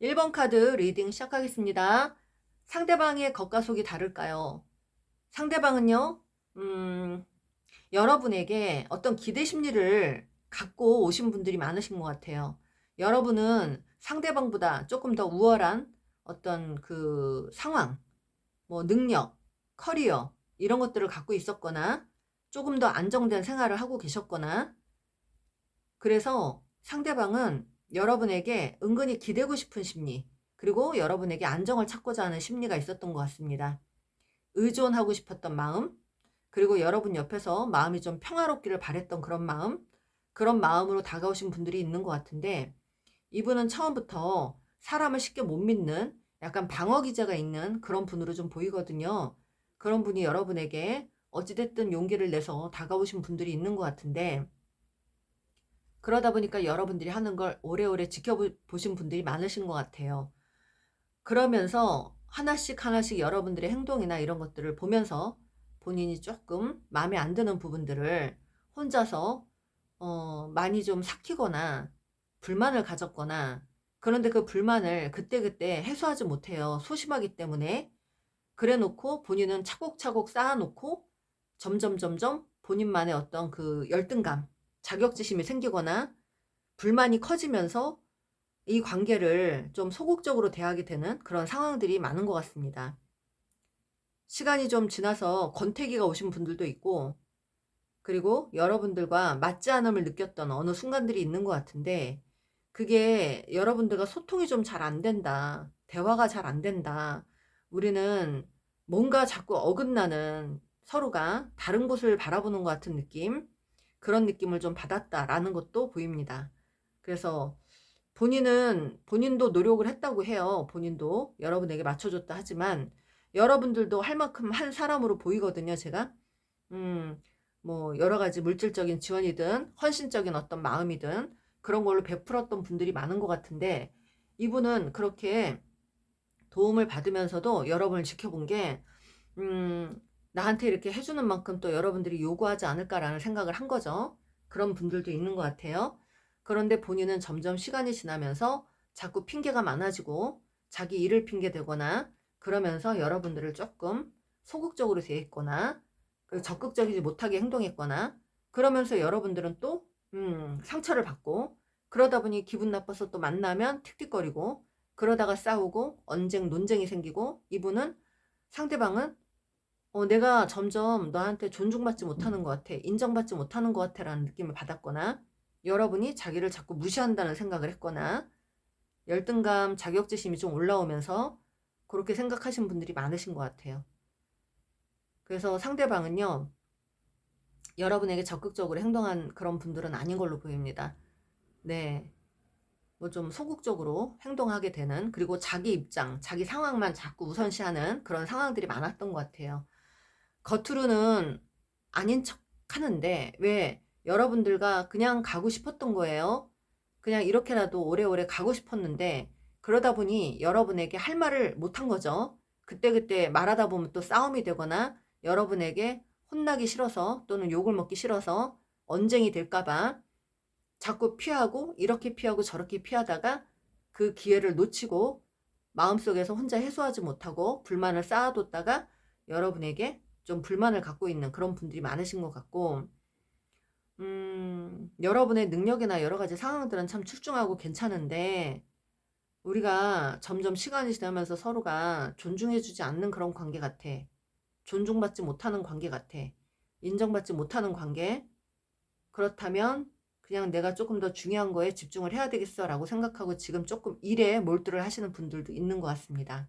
1번 카드 리딩 시작하겠습니다. 상대방의 겉과 속이 다를까요? 상대방은요, 여러분에게 어떤 기대 심리를 갖고 오신 분들이 많으신 것 같아요. 여러분은 상대방보다 조금 더 우월한 어떤 그 상황, 뭐 능력, 커리어, 이런 것들을 갖고 있었거나, 조금 더 안정된 생활을 하고 계셨거나, 그래서 상대방은 여러분에게 은근히 기대고 싶은 심리, 그리고 여러분에게 안정을 찾고자 하는 심리가 있었던 것 같습니다. 의존하고 싶었던 마음, 그리고 여러분 옆에서 마음이 좀 평화롭기를 바랬던 그런 마음, 그런 마음으로 다가오신 분들이 있는 것 같은데, 이분은 처음부터 사람을 쉽게 못 믿는 약간 방어 기제가 있는 그런 분으로 좀 보이거든요. 그런 분이 여러분에게 어찌됐든 용기를 내서 다가오신 분들이 있는 것 같은데, 그러다 보니까 여러분들이 하는 걸 오래오래 지켜보신 분들이 많으신 것 같아요. 그러면서 하나씩 하나씩 여러분들의 행동이나 이런 것들을 보면서 본인이 조금 마음에 안 드는 부분들을 혼자서 많이 좀 삭히거나 불만을 가졌거나, 그런데 그 불만을 그때그때 해소하지 못해요. 소심하기 때문에. 그래 놓고 본인은 차곡차곡 쌓아 놓고 점점 본인만의 어떤 그 열등감, 자격지심이 생기거나 불만이 커지면서 이 관계를 좀 소극적으로 대하게 되는 그런 상황들이 많은 것 같습니다. 시간이 좀 지나서 권태기가 오신 분들도 있고, 그리고 여러분들과 맞지 않음을 느꼈던 어느 순간들이 있는 것 같은데, 그게 여러분들과 소통이 좀 잘 안 된다, 대화가 잘 안 된다, 우리는 뭔가 자꾸 어긋나는, 서로가 다른 곳을 바라보는 것 같은 느낌, 그런 느낌을 좀 받았다라는 것도 보입니다. 그래서 본인도 노력을 했다고 해요. 본인도 여러분에게 맞춰줬다 하지만 여러분들도 할 만큼 한 사람으로 보이거든요, 제가. 음, 뭐 여러 가지 물질적인 지원이든 헌신적인 어떤 마음이든 그런 걸로 베풀었던 분들이 많은 것 같은데, 이분은 그렇게 도움을 받으면서도 여러분을 지켜본 게, 나한테 이렇게 해주는 만큼 또 여러분들이 요구하지 않을까라는 생각을 한 거죠. 그런 분들도 있는 것 같아요. 그런데 본인은 점점 시간이 지나면서 자꾸 핑계가 많아지고 자기 일을 핑계 대거나, 그러면서 여러분들을 조금 소극적으로 대했거나 적극적이지 못하게 행동했거나, 그러면서 여러분들은 또 상처를 받고, 그러다 보니 기분 나빠서 또 만나면 틱틱거리고, 그러다가 싸우고 언쟁 논쟁이 생기고, 이분은, 상대방은 내가 점점 너한테 존중받지 못하는 것 같아, 인정받지 못하는 것 같아 라는 느낌을 받았거나, 여러분이 자기를 자꾸 무시한다는 생각을 했거나, 열등감, 자격지심이 좀 올라오면서 그렇게 생각하신 분들이 많으신 것 같아요. 그래서 상대방은요, 여러분에게 적극적으로 행동한 그런 분들은 아닌 걸로 보입니다. 네. 뭐 좀 소극적으로 행동하게 되는, 그리고 자기 입장, 자기 상황만 자꾸 우선시하는 그런 상황들이 많았던 것 같아요. 겉으로는 아닌 척 하는데, 왜 여러분들과 그냥 가고 싶었던 거예요. 그냥 이렇게라도 오래오래 가고 싶었는데, 그러다 보니 여러분에게 할 말을 못한 거죠. 그때그때 말하다 보면 또 싸움이 되거나, 여러분에게 혼나기 싫어서 또는 욕을 먹기 싫어서 언쟁이 될까봐 자꾸 피하고, 이렇게 피하고 저렇게 피하다가 그 기회를 놓치고 마음속에서 혼자 해소하지 못하고 불만을 쌓아뒀다가 여러분에게 좀 불만을 갖고 있는 그런 분들이 많으신 것 같고, 여러분의 능력이나 여러 가지 상황들은 참 출중하고 괜찮은데, 우리가 점점 시간이 지나면서 서로가 존중해주지 않는 그런 관계 같아. 존중받지 못하는 관계 같아. 인정받지 못하는 관계. 그렇다면 그냥 내가 조금 더 중요한 거에 집중을 해야 되겠어 라고 생각하고 지금 조금 일에 몰두를 하시는 분들도 있는 것 같습니다.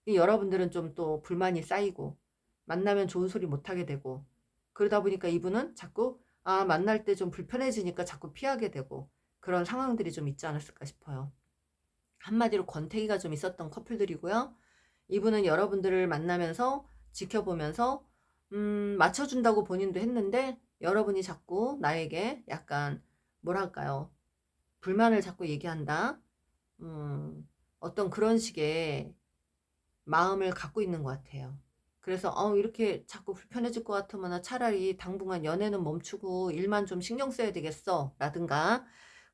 여러분들은 좀 또 불만이 쌓이고 만나면 좋은 소리 못하게 되고, 그러다 보니까 이분은 자꾸 만날 때 좀 불편해지니까 자꾸 피하게 되고, 그런 상황들이 좀 있지 않았을까 싶어요. 한마디로 권태기가 좀 있었던 커플들이고요. 이분은 여러분들을 만나면서 지켜보면서 맞춰준다고 본인도 했는데 여러분이 자꾸 나에게 약간 뭐랄까요? 불만을 자꾸 얘기한다. 어떤 그런 식의 마음을 갖고 있는 것 같아요. 그래서 이렇게 자꾸 불편해질 것 같으면 차라리 당분간 연애는 멈추고 일만 좀 신경 써야 되겠어 라든가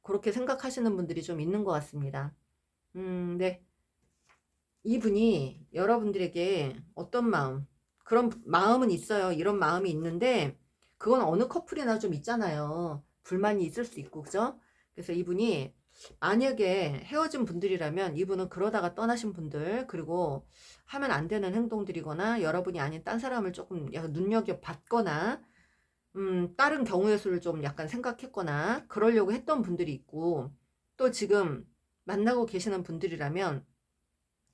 그렇게 생각하시는 분들이 좀 있는 것 같습니다. 네. 이분이 여러분들에게 어떤 마음, 그런 마음은 있어요. 이런 마음이 있는데 그건 어느 커플이나 좀 있잖아요. 불만이 있을 수 있고, 그죠? 그래서 이분이 만약에 헤어진 분들이라면 이분은 그러다가 떠나신 분들, 그리고 하면 안 되는 행동들이거나 여러분이 아닌 딴 사람을 조금 약간 눈여겨봤거나 다른 경우의 수를 좀 약간 생각했거나 그러려고 했던 분들이 있고, 또 지금 만나고 계시는 분들이라면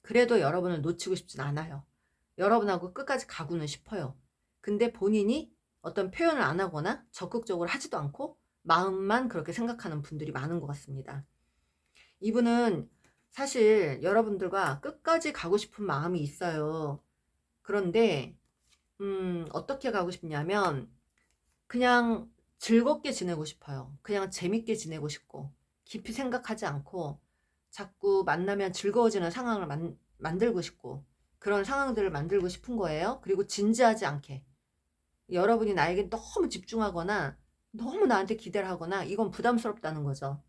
그래도 여러분을 놓치고 싶진 않아요. 여러분하고 끝까지 가고는 싶어요. 근데 본인이 어떤 표현을 안 하거나 적극적으로 하지도 않고 마음만 그렇게 생각하는 분들이 많은 것 같습니다. 이분은 사실 여러분들과 끝까지 가고 싶은 마음이 있어요. 그런데 어떻게 가고 싶냐면 그냥 즐겁게 지내고 싶어요. 그냥 재밌게 지내고 싶고 깊이 생각하지 않고 자꾸 만나면 즐거워지는 상황을 만들고 싶고 그런 상황들을 만들고 싶은 거예요. 그리고 진지하지 않게 여러분이 나에게 너무 집중하거나 너무 나한테 기대를 하거나 이건 부담스럽다는 거죠.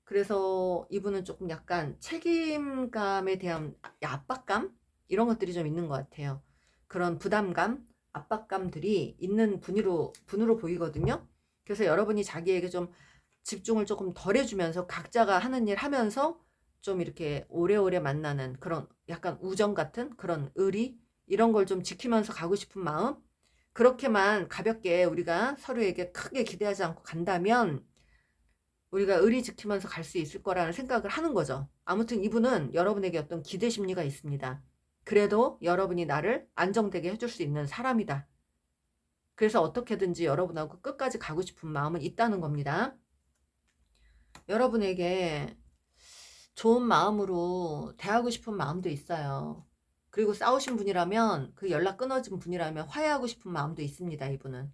그래서 이분은 조금 약간 책임감에 대한 압박감 이런 것들이 좀 있는 것 같아요. 그런 부담감, 압박감들이 있는 분으로 보이거든요. 그래서 여러분이 자기에게 좀 집중을 조금 덜 해주면서 각자가 하는 일 하면서 좀 이렇게 오래오래 만나는 그런 약간 우정 같은 그런 의리 이런 걸 좀 지키면서 가고 싶은 마음, 그렇게만 가볍게 우리가 서로에게 크게 기대하지 않고 간다면 우리가 의리 지키면서 갈 수 있을 거라는 생각을 하는 거죠. 아무튼 이분은 여러분에게 어떤 기대 심리가 있습니다. 그래도 여러분이 나를 안정되게 해줄 수 있는 사람이다. 그래서 어떻게든지 여러분하고 끝까지 가고 싶은 마음은 있다는 겁니다. 여러분에게 좋은 마음으로 대하고 싶은 마음도 있어요. 그리고 싸우신 분이라면, 그 연락 끊어진 분이라면 화해하고 싶은 마음도 있습니다. 이분은.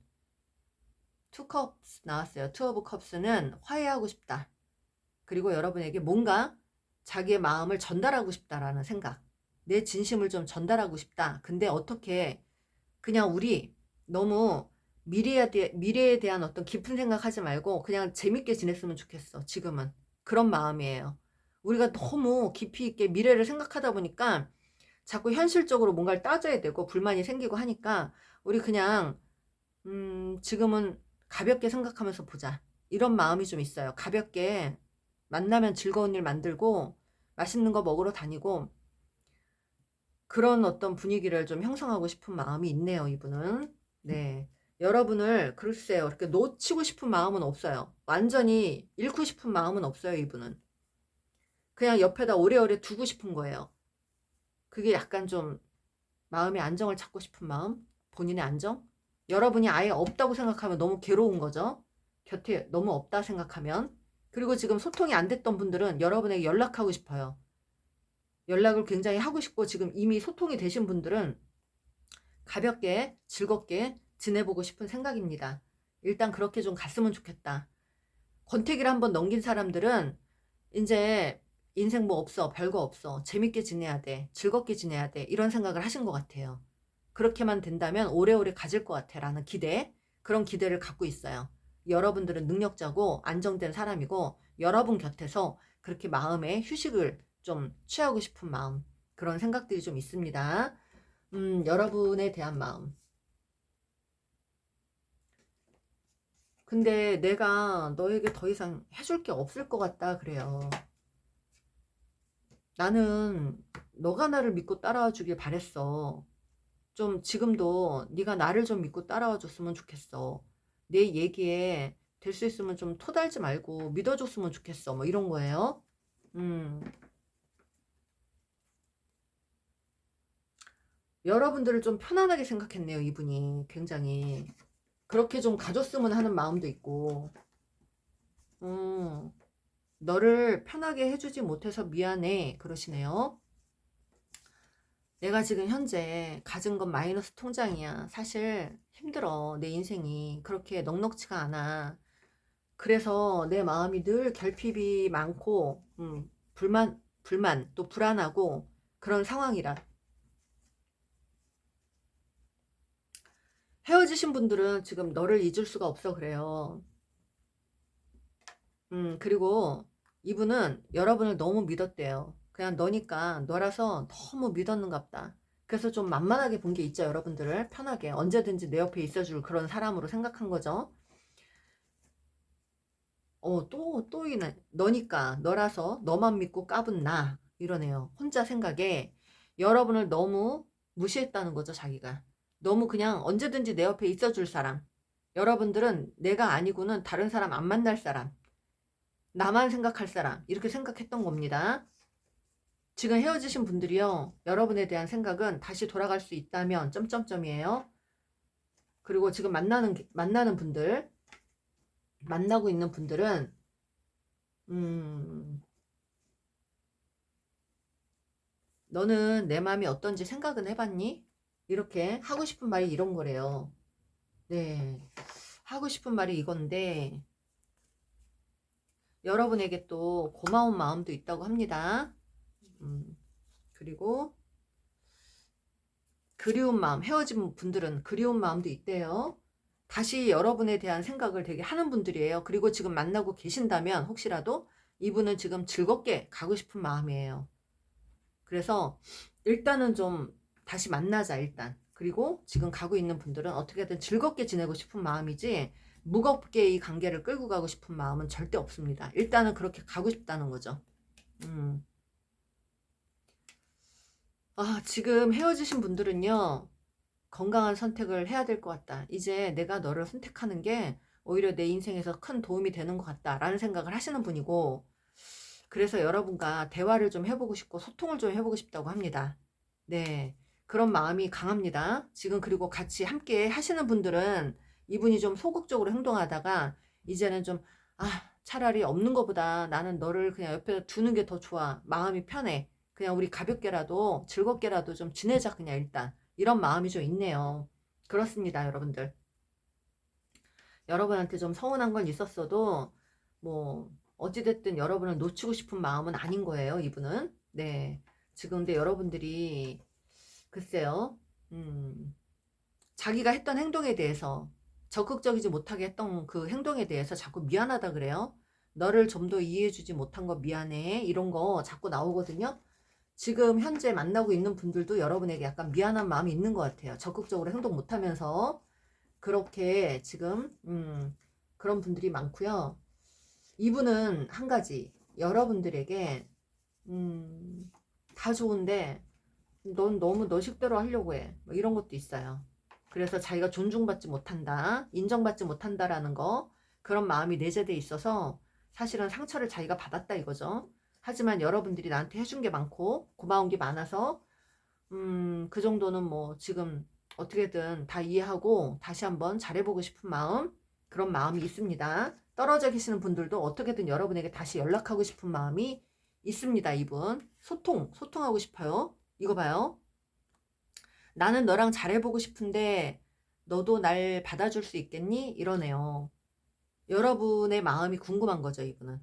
투 컵스 나왔어요. 투 오브 컵스는 화해하고 싶다. 그리고 여러분에게 뭔가 자기의 마음을 전달하고 싶다라는 생각, 내 진심을 좀 전달하고 싶다. 근데 어떻게 그냥 우리 너무 미래에 대한 어떤 깊은 생각하지 말고 그냥 재밌게 지냈으면 좋겠어. 지금은 그런 마음이에요. 우리가 너무 깊이 있게 미래를 생각하다 보니까 자꾸 현실적으로 뭔가를 따져야 되고 불만이 생기고 하니까 우리 그냥 지금은 가볍게 생각하면서 보자. 이런 마음이 좀 있어요. 가볍게 만나면 즐거운 일 만들고 맛있는 거 먹으러 다니고 그런 어떤 분위기를 좀 형성하고 싶은 마음이 있네요, 이분은. 네. 여러분을 글쎄요, 이렇게 놓치고 싶은 마음은 없어요. 완전히 잃고 싶은 마음은 없어요, 이분은. 그냥 옆에다 오래오래 두고 싶은 거예요. 그게 약간 좀 마음의 안정을 찾고 싶은 마음? 본인의 안정? 여러분이 아예 없다고 생각하면 너무 괴로운 거죠. 곁에 너무 없다 생각하면. 그리고 지금 소통이 안 됐던 분들은 여러분에게 연락하고 싶어요. 연락을 굉장히 하고 싶고 지금 이미 소통이 되신 분들은 가볍게 즐겁게 지내보고 싶은 생각입니다. 일단 그렇게 좀 갔으면 좋겠다. 권태기를 한번 넘긴 사람들은 이제 인생 뭐 없어, 별거 없어, 재밌게 지내야 돼, 즐겁게 지내야 돼 이런 생각을 하신 것 같아요. 그렇게만 된다면 오래오래 가질 것 같아 라는 기대, 그런 기대를 갖고 있어요. 여러분들은 능력자고 안정된 사람이고 여러분 곁에서 그렇게 마음의 휴식을 좀 취하고 싶은 마음, 그런 생각들이 좀 있습니다. 여러분에 대한 마음. 근데 내가 너에게 더 이상 해줄 게 없을 것 같다 그래요. 나는 너가 나를 믿고 따라와 주길 바랬어. 좀 지금도 네가 나를 좀 믿고 따라와 줬으면 좋겠어. 내 얘기에 될 수 있으면 좀 토달지 말고 믿어줬으면 좋겠어. 뭐 이런 거예요. 음, 여러분들을 좀 편안하게 생각했네요. 이분이 굉장히 그렇게 좀 가졌으면 하는 마음도 있고, 음, 너를 편하게 해주지 못해서 미안해 그러시네요. 내가 지금 현재 가진 건 마이너스 통장이야. 사실 힘들어. 내 인생이 그렇게 넉넉지가 않아. 그래서 내 마음이 늘 결핍이 많고, 불만, 또 불안하고 그런 상황이라. 헤어지신 분들은 지금 너를 잊을 수가 없어 그래요. 그리고 이분은 여러분을 너무 믿었대요. 그냥 너니까 너라서 너무 믿었는갑다. 그래서 좀 만만하게 본 게 있죠, 여러분들을. 편하게 언제든지 내 옆에 있어줄 그런 사람으로 생각한 거죠. 또 이네. 너니까 너라서 너만 믿고 까분 나 이러네요. 혼자 생각에 여러분을 너무 무시했다는 거죠, 자기가. 너무 그냥 언제든지 내 옆에 있어줄 사람. 여러분들은 내가 아니고는 다른 사람 안 만날 사람. 나만 생각할 사람. 이렇게 생각했던 겁니다. 지금 헤어지신 분들이요. 여러분에 대한 생각은 다시 돌아갈 수 있다면 점점점이에요. 그리고 지금 만나는 분들, 만나고 있는 분들은 너는 내 마음이 어떤지 생각은 해봤니? 이렇게 하고 싶은 말이 이런 거래요. 네. 하고 싶은 말이 이건데, 여러분에게 또 고마운 마음도 있다고 합니다. 그리고 그리운 마음, 헤어진 분들은 그리운 마음도 있대요. 다시 여러분에 대한 생각을 되게 하는 분들이에요. 그리고 지금 만나고 계신다면 혹시라도 이분은 지금 즐겁게 가고 싶은 마음이에요. 그래서 일단은 좀 다시 만나자 일단. 그리고 지금 가고 있는 분들은 어떻게든 즐겁게 지내고 싶은 마음이지 무겁게 이 관계를 끌고 가고 싶은 마음은 절대 없습니다. 일단은 그렇게 가고 싶다는 거죠. 음. 지금 헤어지신 분들은요. 건강한 선택을 해야 될 것 같다. 이제 내가 너를 선택하는 게 오히려 내 인생에서 큰 도움이 되는 것 같다라는 생각을 하시는 분이고, 그래서 여러분과 대화를 좀 해보고 싶고 소통을 좀 해보고 싶다고 합니다. 네. 그런 마음이 강합니다. 지금 그리고 같이 함께 하시는 분들은 이분이 좀 소극적으로 행동하다가 이제는 좀, 차라리 없는 것보다 나는 너를 그냥 옆에 두는 게 더 좋아. 마음이 편해. 그냥 우리 가볍게라도 즐겁게라도 좀 지내자, 그냥 일단. 이런 마음이 좀 있네요. 그렇습니다, 여러분들. 여러분한테 좀 서운한 건 있었어도, 뭐, 어찌됐든 여러분을 놓치고 싶은 마음은 아닌 거예요, 이분은. 네. 지금 근데 여러분들이, 글쎄요, 자기가 했던 행동에 대해서 적극적이지 못하게 했던 그 행동에 대해서 자꾸 미안하다 그래요. 너를 좀 더 이해해주지 못한 거 미안해. 이런 거 자꾸 나오거든요. 지금 현재 만나고 있는 분들도 여러분에게 약간 미안한 마음이 있는 것 같아요. 적극적으로 행동 못하면서. 그렇게 지금, 그런 분들이 많고요. 이분은 한 가지, 여러분들에게, 다 좋은데, 넌 너무 너 식대로 하려고 해. 뭐 이런 것도 있어요. 그래서 자기가 존중받지 못한다, 인정받지 못한다라는 거, 그런 마음이 내재돼 있어서 사실은 상처를 자기가 받았다 이거죠. 하지만 여러분들이 나한테 해준 게 많고 고마운 게 많아서 그 정도는 뭐 지금 어떻게든 다 이해하고 다시 한번 잘해보고 싶은 마음, 그런 마음이 있습니다. 떨어져 계시는 분들도 어떻게든 여러분에게 다시 연락하고 싶은 마음이 있습니다. 이분 소통하고 싶어요. 이거 봐요. 나는 너랑 잘해보고 싶은데 너도 날 받아줄 수 있겠니? 이러네요. 여러분의 마음이 궁금한 거죠, 이분은.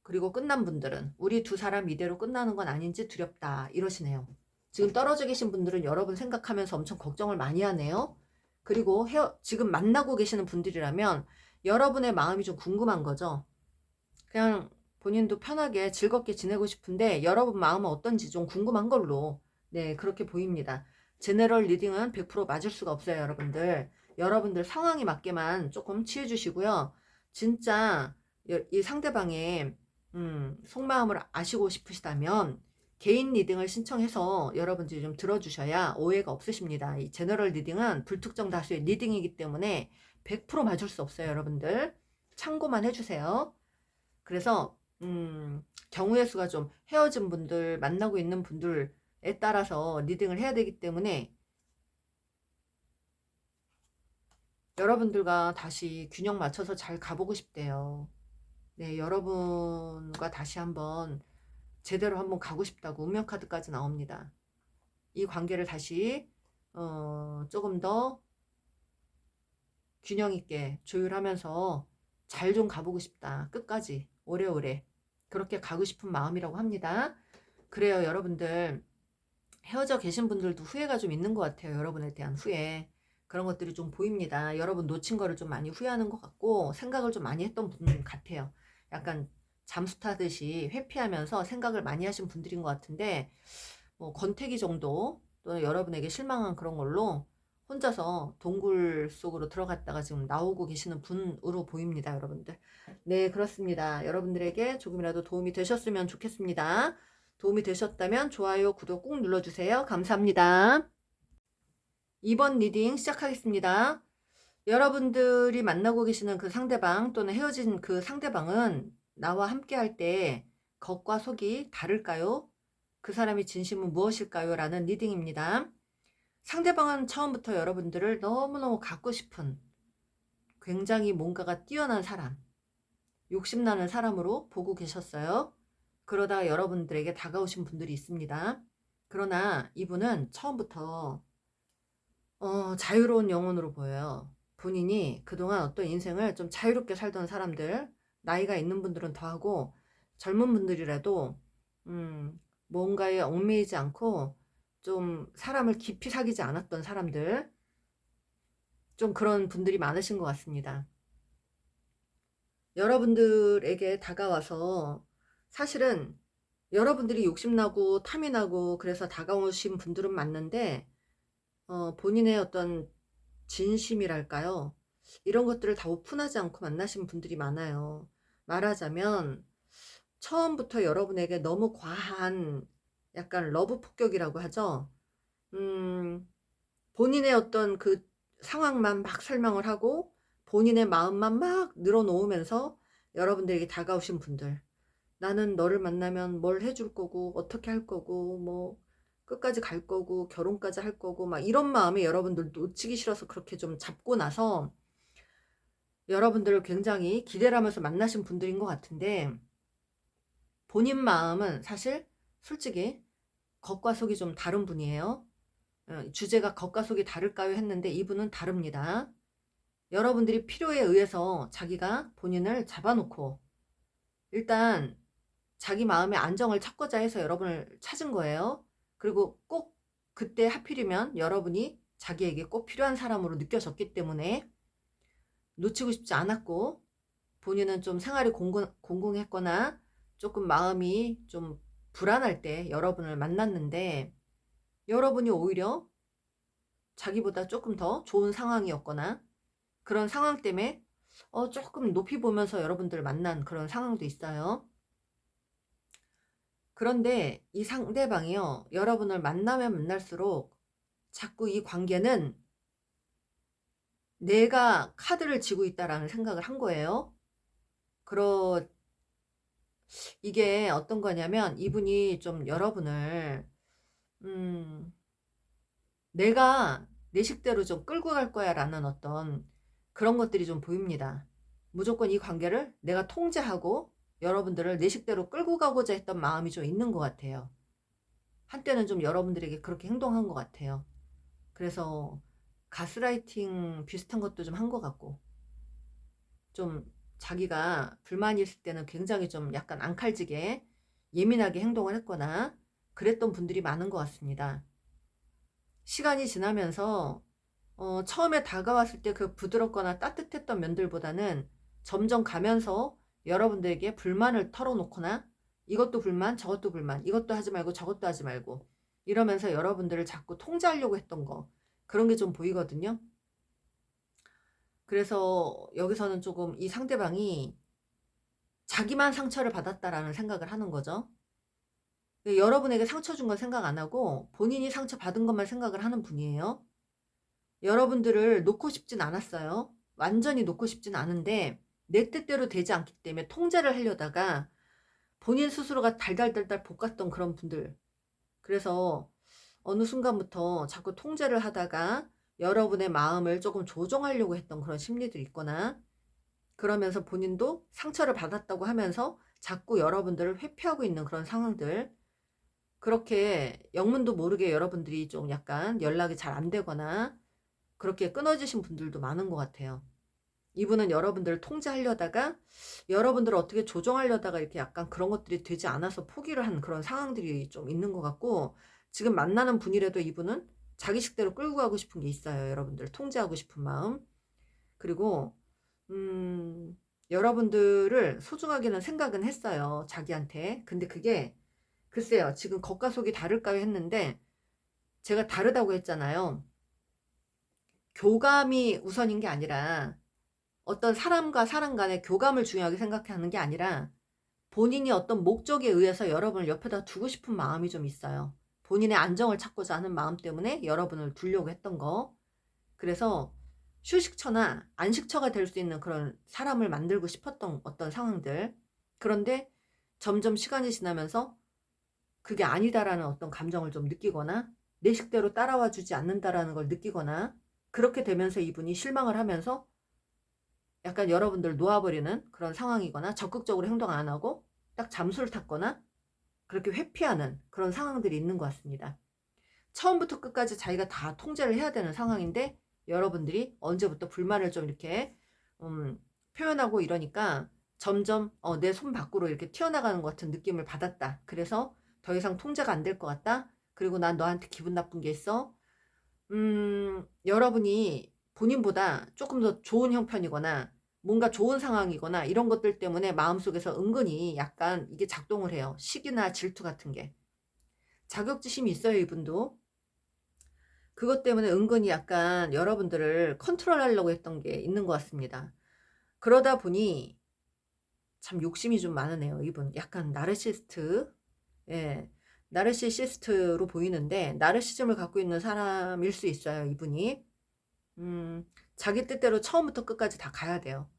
그리고 끝난 분들은 우리 두 사람 이대로 끝나는 건 아닌지 두렵다 이러시네요. 지금 떨어져 계신 분들은 여러분 생각하면서 엄청 걱정을 많이 하네요. 그리고 지금 만나고 계시는 분들이라면 여러분의 마음이 좀 궁금한 거죠. 그냥 본인도 편하게 즐겁게 지내고 싶은데 여러분 마음은 어떤지 좀 궁금한 걸로, 네, 그렇게 보입니다. 제너럴 리딩은 100% 맞을 수가 없어요, 여러분들. 여러분들 상황에 맞게만 조금 취해주시고요. 진짜 이 상대방의 속마음을 아시고 싶으시다면 개인 리딩을 신청해서 여러분들이 좀 들어주셔야 오해가 없으십니다. 이 제너럴 리딩은 불특정 다수의 리딩이기 때문에 100% 맞을 수 없어요, 여러분들. 참고만 해주세요. 그래서 경우의 수가 좀 헤어진 분들, 만나고 있는 분들에 따라서 리딩을 해야 되기 때문에 여러분들과 다시 균형 맞춰서 잘 가보고 싶대요. 네, 여러분과 다시 한번 제대로 한번 가고 싶다고 운명카드까지 나옵니다. 이 관계를 다시 조금 더 균형 있게 조율하면서 잘 좀 가보고 싶다. 끝까지 오래오래 그렇게 가고 싶은 마음이라고 합니다. 그래요, 여러분들. 헤어져 계신 분들도 후회가 좀 있는 것 같아요. 여러분에 대한 후회. 그런 것들이 좀 보입니다. 여러분 놓친 거를 좀 많이 후회하는 것 같고 생각을 좀 많이 했던 분 같아요. 약간 잠수 타듯이 회피하면서 생각을 많이 하신 분들인 것 같은데 뭐 권태기 정도 또는 여러분에게 실망한 그런 걸로 혼자서 동굴 속으로 들어갔다가 지금 나오고 계시는 분으로 보입니다. 여러분들. 네, 그렇습니다. 여러분들에게 조금이라도 도움이 되셨으면 좋겠습니다. 도움이 되셨다면 좋아요, 구독 꾹 눌러주세요. 감사합니다. 2번 리딩 시작하겠습니다. 여러분들이 만나고 계시는 그 상대방 또는 헤어진 그 상대방은 나와 함께 할 때 겉과 속이 다를까요? 그 사람의 진심은 무엇일까요? 라는 리딩입니다. 상대방은 처음부터 여러분들을 너무너무 갖고 싶은 굉장히 뭔가가 뛰어난 사람, 욕심나는 사람으로 보고 계셨어요. 그러다가 여러분들에게 다가오신 분들이 있습니다. 그러나 이분은 처음부터 자유로운 영혼으로 보여요. 본인이 그동안 어떤 인생을 좀 자유롭게 살던 사람들, 나이가 있는 분들은 더하고 젊은 분들이라도 뭔가에 얽매이지 않고 좀 사람을 깊이 사귀지 않았던 사람들, 좀 그런 분들이 많으신 것 같습니다. 여러분들에게 다가와서 사실은 여러분들이 욕심나고 탐이 나고 그래서 다가오신 분들은 맞는데 본인의 어떤 진심이랄까요? 이런 것들을 다 오픈하지 않고 만나신 분들이 많아요. 말하자면 처음부터 여러분에게 너무 과한 약간 러브 폭격이라고 하죠. 본인의 어떤 그 상황만 막 설명을 하고 본인의 마음만 막 늘어놓으면서 여러분들에게 다가오신 분들, 나는 너를 만나면 뭘 해줄 거고 어떻게 할 거고 뭐 끝까지 갈 거고 결혼까지 할 거고 막 이런 마음에 여러분들 놓치기 싫어서 그렇게 좀 잡고 나서 여러분들을 굉장히 기대를 하면서 만나신 분들인 것 같은데 본인 마음은 사실 솔직히 겉과 속이 좀 다른 분이에요. 주제가 겉과 속이 다를까요? 했는데 이분은 다릅니다. 여러분들이 필요에 의해서 자기가 본인을 잡아놓고 일단 자기 마음의 안정을 찾고자 해서 여러분을 찾은 거예요. 그리고 꼭 그때 하필이면 여러분이 자기에게 꼭 필요한 사람으로 느껴졌기 때문에 놓치고 싶지 않았고 본인은 좀 생활이 공공했거나 조금 마음이 좀 불안할 때 여러분을 만났는데 여러분이 오히려 자기보다 조금 더 좋은 상황이었거나 그런 상황 때문에 조금 높이 보면서 여러분들을 만난 그런 상황도 있어요. 그런데 이 상대방이요, 여러분을 만나면 만날수록 자꾸 이 관계는 내가 카드를 쥐고 있다라는 생각을 한 거예요. 이게 어떤 거냐면 이분이 좀 여러분을 내가 내 식대로 좀 끌고 갈 거야 라는 어떤 그런 것들이 좀 보입니다. 무조건 이 관계를 내가 통제하고 여러분들을 내 식대로 끌고 가고자 했던 마음이 좀 있는 것 같아요. 한때는 좀 여러분들에게 그렇게 행동한 것 같아요. 그래서 가스라이팅 비슷한 것도 좀 한 것 같고 좀 자기가 불만이 있을 때는 굉장히 좀 약간 앙칼지게 예민하게 행동을 했거나 그랬던 분들이 많은 것 같습니다. 시간이 지나면서 처음에 다가왔을 때 그 부드럽거나 따뜻했던 면들보다는 점점 가면서 여러분들에게 불만을 털어놓거나 이것도 불만 저것도 불만 이것도 하지 말고 저것도 하지 말고 이러면서 여러분들을 자꾸 통제하려고 했던 거 그런 게 좀 보이거든요. 그래서 여기서는 조금 이 상대방이 자기만 상처를 받았다라는 생각을 하는 거죠. 여러분에게 상처 준 건 생각 안 하고 본인이 상처 받은 것만 생각을 하는 분이에요. 여러분들을 놓고 싶진 않았어요. 완전히 놓고 싶진 않은데 내 뜻대로 되지 않기 때문에 통제를 하려다가 본인 스스로가 달달달달 볶았던 그런 분들. 그래서 어느 순간부터 자꾸 통제를 하다가 여러분의 마음을 조금 조종하려고 했던 그런 심리들이 있거나 그러면서 본인도 상처를 받았다고 하면서 자꾸 여러분들을 회피하고 있는 그런 상황들. 그렇게 영문도 모르게 여러분들이 좀 약간 연락이 잘 안 되거나 그렇게 끊어지신 분들도 많은 것 같아요. 이분은 여러분들을 통제하려다가 여러분들을 어떻게 조정하려다가 이렇게 약간 그런 것들이 되지 않아서 포기를 한 그런 상황들이 좀 있는 것 같고, 지금 만나는 분이라도 이분은 자기 식대로 끌고 가고 싶은 게 있어요. 여러분들 통제하고 싶은 마음. 그리고 여러분들을 소중하게는 생각은 했어요. 자기한테. 근데 그게 글쎄요. 지금 겉과 속이 다를까요 했는데 제가 다르다고 했잖아요. 교감이 우선인 게 아니라, 어떤 사람과 사람 간의 교감을 중요하게 생각하는 게 아니라 본인이 어떤 목적에 의해서 여러분을 옆에다 두고 싶은 마음이 좀 있어요. 본인의 안정을 찾고자 하는 마음 때문에 여러분을 두려고 했던 거. 그래서 휴식처나 안식처가 될 수 있는 그런 사람을 만들고 싶었던 어떤 상황들. 그런데 점점 시간이 지나면서 그게 아니다라는 어떤 감정을 좀 느끼거나 내 식대로 따라와 주지 않는다라는 걸 느끼거나, 그렇게 되면서 이분이 실망을 하면서 약간 여러분들 놓아버리는 그런 상황이거나, 적극적으로 행동 안 하고 딱 잠수를 탔거나 그렇게 회피하는 그런 상황들이 있는 것 같습니다. 처음부터 끝까지 자기가 다 통제를 해야 되는 상황인데 여러분들이 언제부터 불만을 좀 이렇게 표현하고 이러니까 점점 내 손 밖으로 이렇게 튀어나가는 것 같은 느낌을 받았다. 그래서 더 이상 통제가 안 될 것 같다. 그리고 난 너한테 기분 나쁜 게 있어. 여러분이 본인보다 조금 더 좋은 형편이거나 뭔가 좋은 상황이거나 이런 것들 때문에 마음속에서 은근히 약간 이게 작동을 해요. 시기나 질투 같은 게. 자격지심이 있어요, 이분도. 그것 때문에 은근히 약간 여러분들을 컨트롤하려고 했던 게 있는 것 같습니다. 그러다 보니 참 욕심이 좀 많으네요, 이분. 약간 나르시스트. 예. 나르시시스트로 보이는데 나르시즘을 갖고 있는 사람일 수 있어요, 이분이. 자기 뜻대로 처음부터 끝까지 다 가야 돼요.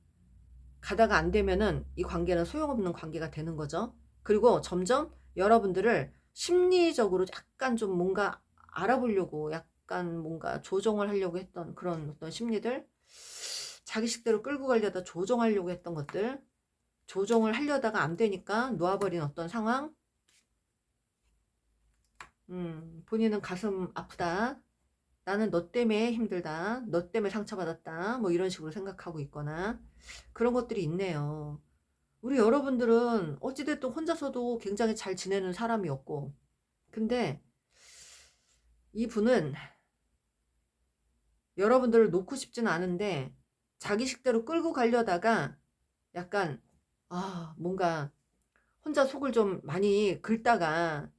가다가 안 되면은 이 관계는 소용없는 관계가 되는 거죠. 그리고 점점 여러분들을 심리적으로 약간 좀 뭔가 알아보려고, 약간 뭔가 조정을 하려고 했던 그런 어떤 심리들, 자기 식대로 끌고 가려다 조정하려고 했던 것들, 조정을 하려다가 안 되니까 놓아버린 어떤 상황, 본인은 가슴 아프다. 나는 너 때문에 힘들다. 너 때문에 상처받았다. 뭐 이런 식으로 생각하고 있거나 그런 것들이 있네요. 우리 여러분들은 어찌됐든 혼자서도 굉장히 잘 지내는 사람이었고, 근데 이분은 여러분들을 놓고 싶진 않은데 자기 식대로 끌고 가려다가 약간 뭔가 혼자 속을 좀 많이 긁다가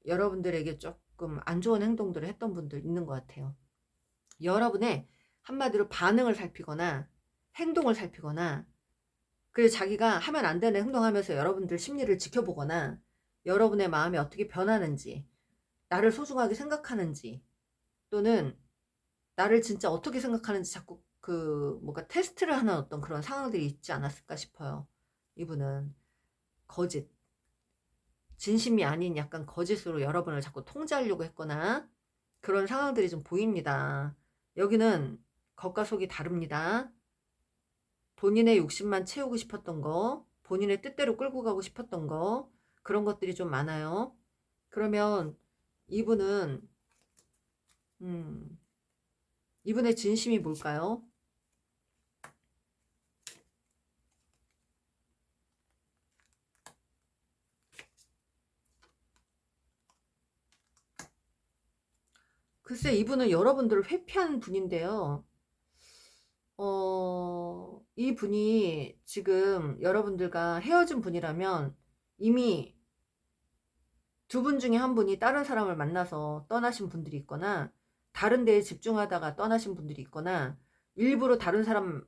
여러분들에게 조금 안 좋은 행동들을 했던 분들 있는 것 같아요. 여러분의 한마디로 반응을 살피거나 행동을 살피거나, 그래서 자기가 하면 안 되는 행동하면서 여러분들 심리를 지켜보거나 여러분의 마음이 어떻게 변하는지, 나를 소중하게 생각하는지, 또는 나를 진짜 어떻게 생각하는지 자꾸 그 뭔가 테스트를 하는 어떤 그런 상황들이 있지 않았을까 싶어요. 이분은 거짓, 진심이 아닌 약간 거짓으로 여러분을 자꾸 통제하려고 했거나 그런 상황들이 좀 보입니다. 여기는 겉과 속이 다릅니다. 본인의 욕심만 채우고 싶었던 거, 본인의 뜻대로 끌고 가고 싶었던 거, 그런 것들이 좀 많아요. 그러면 이분은 음, 이분의 진심이 뭘까요? 글쎄, 이분은 여러분들을 회피하는 분인데요. 이 분이 지금 여러분들과 헤어진 분이라면 이미 두 분 중에 한 분이 다른 사람을 만나서 떠나신 분들이 있거나, 다른 데에 집중하다가 떠나신 분들이 있거나, 일부러 다른 사람,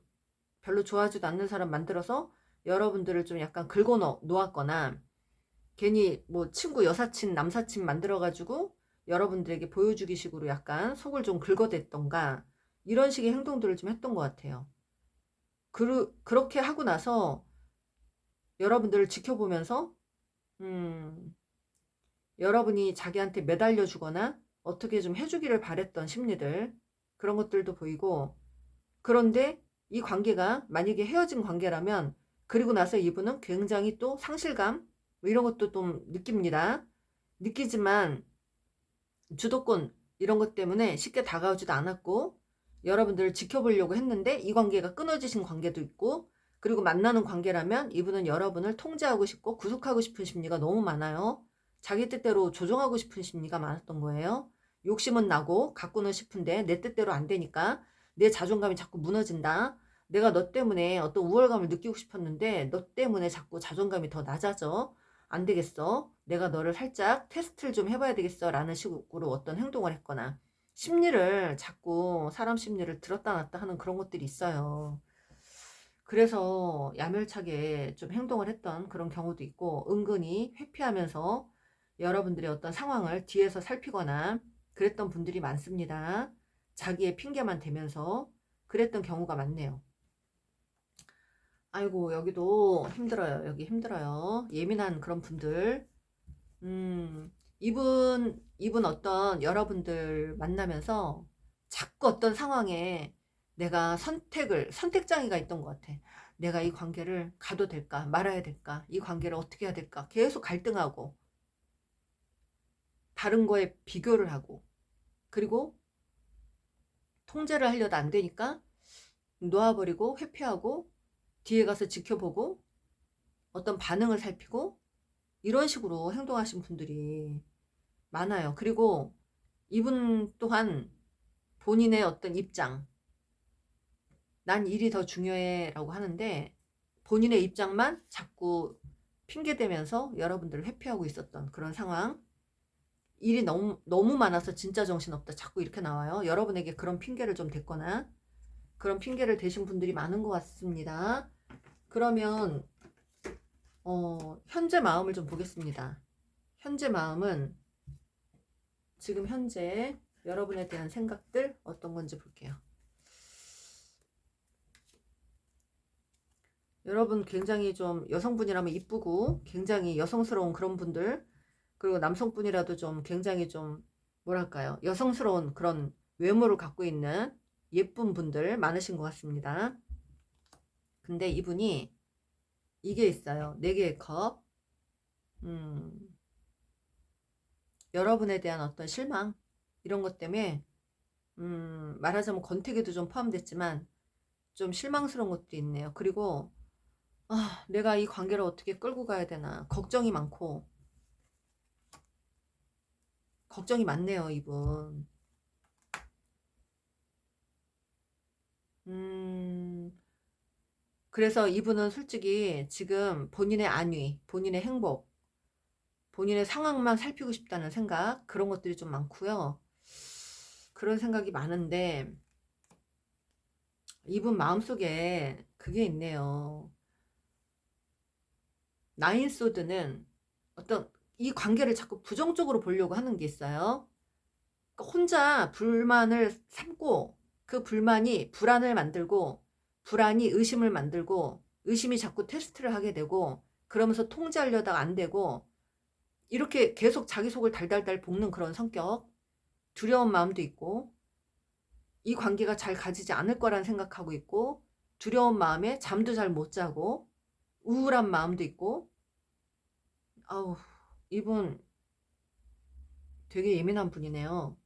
별로 좋아하지도 않는 사람 만들어서 여러분들을 좀 약간 긁어 놓았거나, 괜히 뭐 친구 여사친 남사친 만들어가지고 여러분들에게 보여주기 식으로 약간 속을 좀 긁어댔던가, 이런 식의 행동들을 좀 했던 것 같아요. 그렇게 하고 나서 여러분들을 지켜보면서 음, 여러분이 자기한테 매달려 주거나 어떻게 좀 해주기를 바랬던 심리들, 그런 것들도 보이고, 그런데 이 관계가 만약에 헤어진 관계라면 그리고 나서 이분은 굉장히 또 상실감 뭐 이런 것도 좀 느낍니다. 느끼지만 주도권 이런 것 때문에 쉽게 다가오지도 않았고 여러분들을 지켜보려고 했는데 이 관계가 끊어지신 관계도 있고, 그리고 만나는 관계라면 이분은 여러분을 통제하고 싶고 구속하고 싶은 심리가 너무 많아요. 자기 뜻대로 조종하고 싶은 심리가 많았던 거예요. 욕심은 나고 갖고는 싶은데 내 뜻대로 안 되니까 내 자존감이 자꾸 무너진다. 내가 너 때문에 어떤 우월감을 느끼고 싶었는데 너 때문에 자꾸 자존감이 더 낮아져. 안 되겠어. 내가 너를 살짝 테스트를 좀 해봐야 되겠어. 라는 식으로 어떤 행동을 했거나 심리를 자꾸 사람 심리를 들었다 놨다 하는 그런 것들이 있어요. 그래서 야멸차게 좀 행동을 했던 그런 경우도 있고, 은근히 회피하면서 여러분들의 어떤 상황을 뒤에서 살피거나 그랬던 분들이 많습니다. 자기의 핑계만 대면서 그랬던 경우가 많네요. 아이고, 여기도 힘들어요. 여기 힘들어요. 예민한 그런 분들. 이분 어떤 여러분들 만나면서 자꾸 어떤 상황에 내가 선택장애가 있던 것 같아. 내가 이 관계를 가도 될까, 말아야 될까, 이 관계를 어떻게 해야 될까, 계속 갈등하고, 다른 거에 비교를 하고, 그리고 통제를 하려다 안 되니까 놓아버리고, 회피하고, 뒤에 가서 지켜보고, 어떤 반응을 살피고, 이런 식으로 행동하신 분들이 많아요. 그리고 이분 또한 본인의 어떤 입장, 난 일이 더 중요해 라고 하는데 본인의 입장만 자꾸 핑계대면서 여러분들을 회피하고 있었던 그런 상황. 일이 너무 많아서 진짜 정신없다 자꾸 이렇게 나와요. 여러분에게 그런 핑계를 좀 댔거나 그런 핑계를 대신 분들이 많은 것 같습니다. 그러면 현재 마음을 좀 보겠습니다. 현재 마음은 지금 현재 여러분에 대한 생각들 어떤 건지 볼게요. 여러분 굉장히 좀 여성분이라면 이쁘고 굉장히 여성스러운 그런 분들, 그리고 남성분이라도 좀 굉장히 좀 뭐랄까요, 여성스러운 그런 외모를 갖고 있는 예쁜 분들 많으신 것 같습니다. 근데 이분이 이게 있어요. 4개의 컵. 여러분에 대한 어떤 실망 이런 것 때문에 말하자면 권태기도 좀 포함됐지만 좀 실망스러운 것도 있네요. 그리고 내가 이 관계를 어떻게 끌고 가야 되나 걱정이 많고, 걱정이 많네요, 이분. 그래서 이분은 솔직히 지금 본인의 안위, 본인의 행복, 본인의 상황만 살피고 싶다는 생각, 그런 것들이 좀 많고요. 그런 생각이 많은데 이분 마음속에 그게 있네요. 나인소드는 어떤 이 관계를 자꾸 부정적으로 보려고 하는 게 있어요. 혼자 불만을 삼고 그 불만이 불안을 만들고, 불안이 의심을 만들고, 의심이 자꾸 테스트를 하게 되고, 그러면서 통제하려다가 안 되고, 이렇게 계속 자기 속을 달달달 볶는 그런 성격, 두려운 마음도 있고, 이 관계가 잘 가지지 않을 거란 생각하고 있고, 두려운 마음에 잠도 잘 못 자고, 우울한 마음도 있고, 아우, 이분 되게 예민한 분이네요.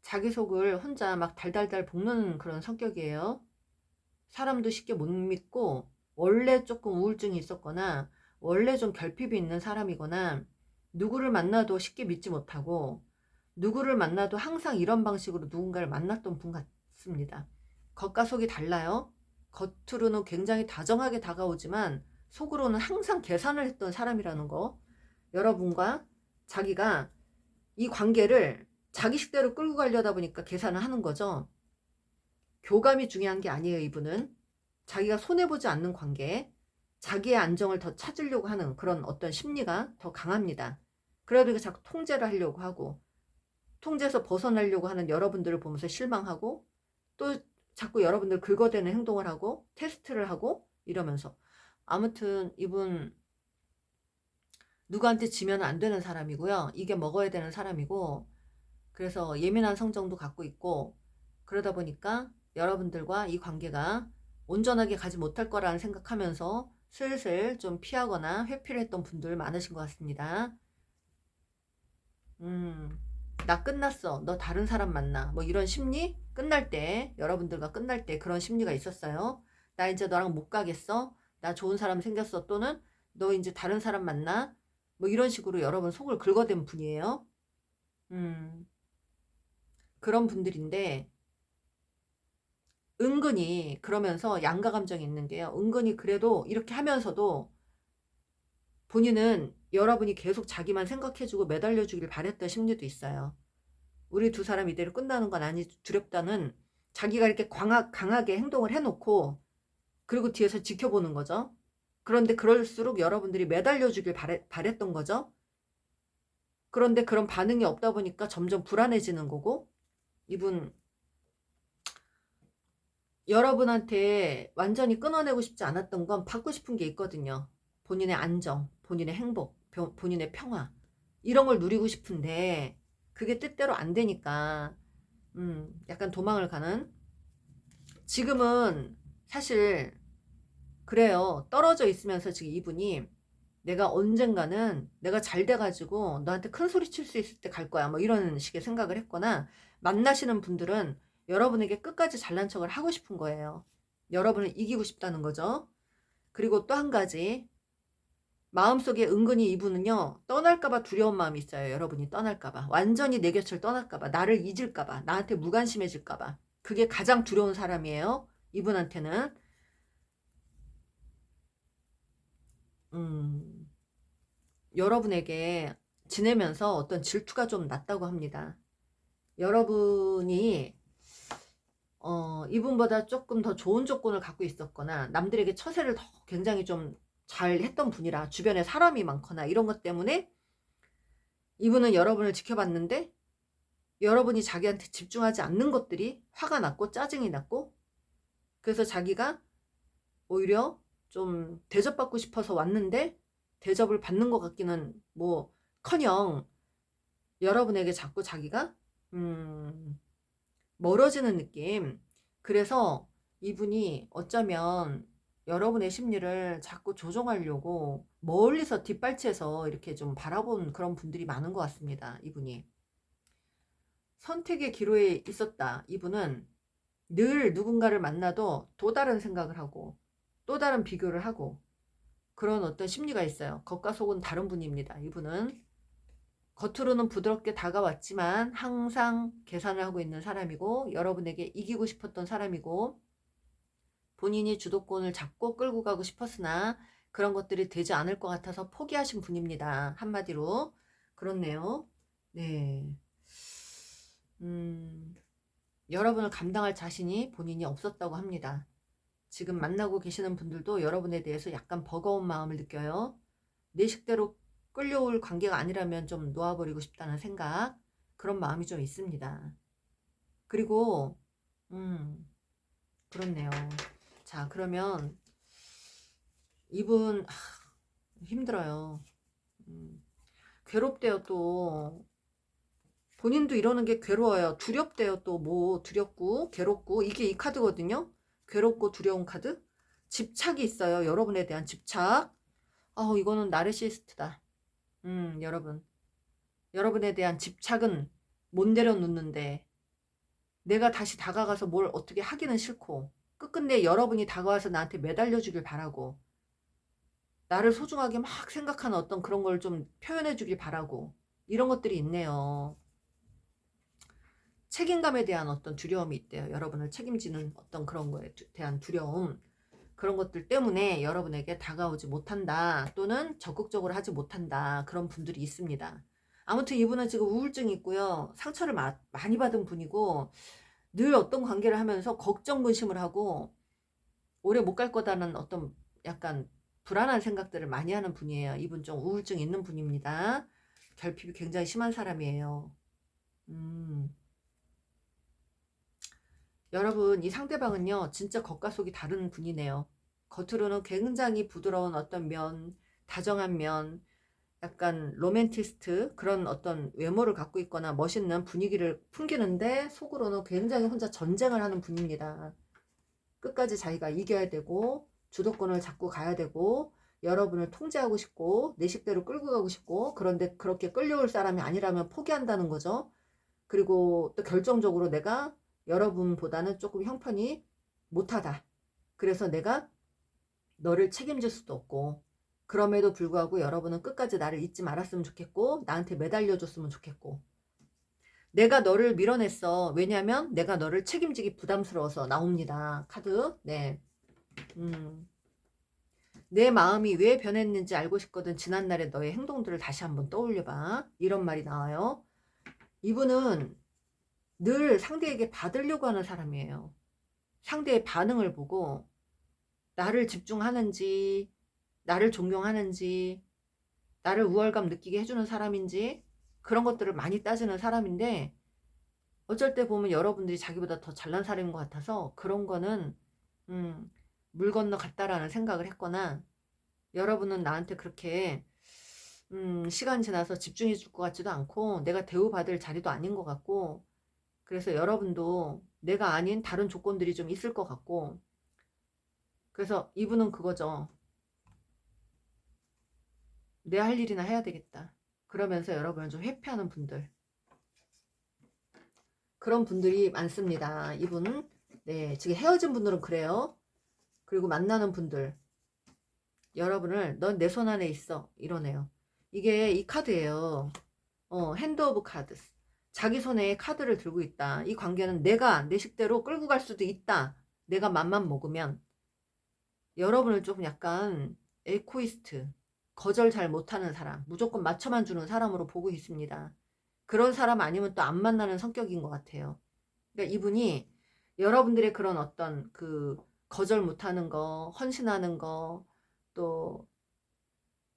자기 속을 혼자 막 달달달 볶는 그런 성격이에요. 사람도 쉽게 못 믿고, 원래 조금 우울증이 있었거나 원래 좀 결핍이 있는 사람이거나, 누구를 만나도 쉽게 믿지 못하고, 누구를 만나도 항상 이런 방식으로 누군가를 만났던 분 같습니다. 겉과 속이 달라요. 겉으로는 굉장히 다정하게 다가오지만 속으로는 항상 계산을 했던 사람이라는 거. 여러분과 자기가 이 관계를 자기 식대로 끌고 가려다 보니까 계산을 하는 거죠. 교감이 중요한 게 아니에요. 이분은 자기가 손해보지 않는 관계, 자기의 안정을 더 찾으려고 하는 그런 어떤 심리가 더 강합니다. 그래도 자꾸 통제를 하려고 하고, 통제에서 벗어나려고 하는 여러분들을 보면서 실망하고, 또 자꾸 여러분들 긁어대는 행동을 하고 테스트를 하고 이러면서, 아무튼 이분 누구한테 지면 안 되는 사람이고요. 이게 먹어야 되는 사람이고, 그래서 예민한 성정도 갖고 있고, 그러다 보니까 여러분들과 이 관계가 온전하게 가지 못할 거라는 생각하면서 슬슬 좀 피하거나 회피를 했던 분들 많으신 것 같습니다. 나 끝났어. 너 다른 사람 만나. 뭐 이런 심리? 끝날 때, 여러분들과 끝날 때 그런 심리가 있었어요. 나 이제 너랑 못 가겠어. 나 좋은 사람 생겼어. 또는 너 이제 다른 사람 만나. 뭐 이런 식으로 여러분 속을 긁어댄 분이에요. 그런 분들인데, 은근히 그러면서 양가 감정이 있는 게요. 은근히 그래도 이렇게 하면서도 본인은 여러분이 계속 자기만 생각해주고 매달려주길 바랬던 심리도 있어요. 우리 두 사람 이대로 끝나는 건 아니 두렵다는, 자기가 이렇게 강하게 행동을 해놓고 그리고 뒤에서 지켜보는 거죠. 그런데 그럴수록 여러분들이 매달려주길 바랬던 거죠. 그런데 그런 반응이 없다 보니까 점점 불안해지는 거고, 이분 여러분한테 완전히 끊어내고 싶지 않았던 건 받고 싶은 게 있거든요. 본인의 안정, 본인의 행복, 본인의 평화, 이런 걸 누리고 싶은데 그게 뜻대로 안 되니까 약간 도망을 가는. 지금은 사실 그래요. 떨어져 있으면서 지금 이분이 내가 언젠가는 내가 잘 돼가지고 너한테 큰 소리 칠 수 있을 때 갈 거야, 뭐 이런 식의 생각을 했거나, 만나시는 분들은 여러분에게 끝까지 잘난 척을 하고 싶은 거예요. 여러분을 이기고 싶다는 거죠. 그리고 또 한 가지, 마음속에 은근히 이분은요, 떠날까봐 두려운 마음이 있어요. 여러분이 떠날까봐, 완전히 내 곁을 떠날까봐, 나를 잊을까봐, 나한테 무관심해질까봐. 그게 가장 두려운 사람이에요. 이분한테는. 음, 여러분에게 지내면서 어떤 질투가 좀 났다고 합니다. 여러분이 이분보다 조금 더 좋은 조건을 갖고 있었거나 남들에게 처세를 더 굉장히 좀 잘 했던 분이라, 주변에 사람이 많거나 이런 것 때문에 이분은 여러분을 지켜봤는데 여러분이 자기한테 집중하지 않는 것들이 화가 났고 짜증이 났고, 그래서 자기가 오히려 좀 대접받고 싶어서 왔는데 대접을 받는 것 같기는 뭐 커녕 여러분에게 자꾸 자기가 멀어지는 느낌. 그래서 이분이 어쩌면 여러분의 심리를 자꾸 조종하려고 멀리서 뒷발치해서 이렇게 좀 바라본 그런 분들이 많은 것 같습니다. 이분이 선택의 기로에 있었다. 이분은 늘 누군가를 만나도 또 다른 생각을 하고 또 다른 비교를 하고 그런 어떤 심리가 있어요. 겉과 속은 다른 분입니다. 이분은 겉으로는 부드럽게 다가왔지만 항상 계산을 하고 있는 사람이고, 여러분에게 이기고 싶었던 사람이고, 본인이 주도권을 잡고 끌고 가고 싶었으나 그런 것들이 되지 않을 것 같아서 포기하신 분입니다. 한마디로 그렇네요. 네. 여러분을 감당할 자신이 본인이 없었다고 합니다. 지금 만나고 계시는 분들도 여러분에 대해서 약간 버거운 마음을 느껴요. 내 식대로 끌려올 관계가 아니라면 좀 놓아버리고 싶다는 생각, 그런 마음이 좀 있습니다. 그리고 그렇네요. 자, 그러면 이분 힘들어요. 괴롭대요. 또 본인도 이러는 게 괴로워요. 두렵대요. 또 뭐 두렵고 괴롭고, 이게 이 카드거든요. 괴롭고 두려운 카드. 집착이 있어요. 여러분에 대한 집착. 이거는 나르시스트다. 여러분에 대한 집착은 못 내려놓는데 내가 다시 다가가서 뭘 어떻게 하기는 싫고, 끝끝내 여러분이 다가와서 나한테 매달려 주길 바라고, 나를 소중하게 막 생각하는 어떤 그런 걸 좀 표현해 주길 바라고, 이런 것들이 있네요. 책임감에 대한 어떤 두려움이 있대요. 여러분을 책임지는 어떤 그런 거에 대한 두려움, 그런 것들 때문에 여러분에게 다가오지 못한다, 또는 적극적으로 하지 못한다, 그런 분들이 있습니다. 아무튼 이분은 지금 우울증이 있고요. 상처를 많이 받은 분이고, 늘 어떤 관계를 하면서 걱정 근심을 하고 오래 못 갈 거다는 어떤 약간 불안한 생각들을 많이 하는 분이에요. 이분 좀 우울증 있는 분입니다. 결핍이 굉장히 심한 사람이에요. 여러분, 이 상대방은요 진짜 겉과 속이 다른 분이네요. 겉으로는 굉장히 부드러운 어떤 면, 다정한 면, 약간 로맨티스트 그런 어떤 외모를 갖고 있거나 멋있는 분위기를 풍기는데, 속으로는 굉장히 혼자 전쟁을 하는 분입니다. 끝까지 자기가 이겨야 되고 주도권을 잡고 가야 되고 여러분을 통제하고 싶고 내 식대로 끌고 가고 싶고, 그런데 그렇게 끌려올 사람이 아니라면 포기한다는 거죠. 그리고 또 결정적으로 내가 여러분보다는 조금 형편이 못하다. 그래서 내가 너를 책임질 수도 없고, 그럼에도 불구하고 여러분은 끝까지 나를 잊지 말았으면 좋겠고 나한테 매달려줬으면 좋겠고, 내가 너를 밀어냈어. 왜냐면 내가 너를 책임지기 부담스러워서 나옵니다. 카드. 네. 내 마음이 왜 변했는지 알고 싶거든. 지난날의 너의 행동들을 다시 한번 떠올려봐. 이런 말이 나와요. 이분은 늘 상대에게 받으려고 하는 사람이에요. 상대의 반응을 보고 나를 집중하는지, 나를 존경하는지, 나를 우월감 느끼게 해주는 사람인지, 그런 것들을 많이 따지는 사람인데, 어쩔 때 보면 여러분들이 자기보다 더 잘난 사람인 것 같아서 그런 거는 물 건너 갔다라는 생각을 했거나, 여러분은 나한테 그렇게 시간 지나서 집중해 줄 것 같지도 않고 내가 대우받을 자리도 아닌 것 같고, 그래서 여러분도 내가 아닌 다른 조건들이 좀 있을 것 같고, 그래서 이분은 그거죠. 내 할 일이나 해야 되겠다. 그러면서 여러분을 좀 회피하는 분들, 그런 분들이 많습니다. 이분은. 네, 지금 헤어진 분들은 그래요. 그리고 만나는 분들, 여러분을 넌 내 손 안에 있어 이러네요. 이게 이 카드예요. 핸드 오브 카드스. 자기 손에 카드를 들고 있다. 이 관계는 내가 내 식대로 끌고 갈 수도 있다. 내가 맘만 먹으면. 여러분을 조금 약간 에코이스트, 거절 잘 못하는 사람, 무조건 맞춰만 주는 사람으로 보고 있습니다. 그런 사람 아니면 또 안 만나는 성격인 것 같아요. 그러니까 이분이 여러분들의 그런 어떤 그 거절 못하는 거, 헌신하는 거, 또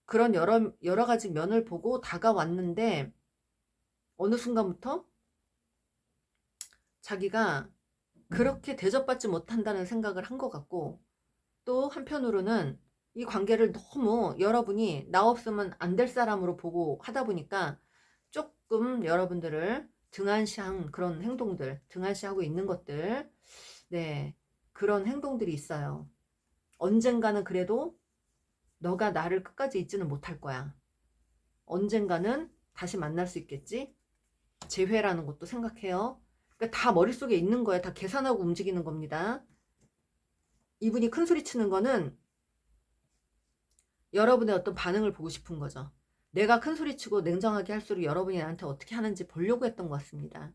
그런 여러 가지 면을 보고 다가왔는데, 어느 순간부터 자기가 그렇게 대접받지 못한다는 생각을 한 것 같고, 또 한편으로는 이 관계를 너무 여러분이 나 없으면 안 될 사람으로 보고 하다 보니까 조금 여러분들을 등한시한 그런 행동들, 등한시하고 있는 것들, 네, 그런 행동들이 있어요. 언젠가는 그래도 너가 나를 끝까지 잊지는 못할 거야. 언젠가는 다시 만날 수 있겠지? 재회라는 것도 생각해요. 그러니까 다 머릿속에 있는 거예요. 다 계산하고 움직이는 겁니다. 이분이 큰 소리 치는 거는 여러분의 어떤 반응을 보고 싶은 거죠. 내가 큰 소리 치고 냉정하게 할수록 여러분이 나한테 어떻게 하는지 보려고 했던 것 같습니다.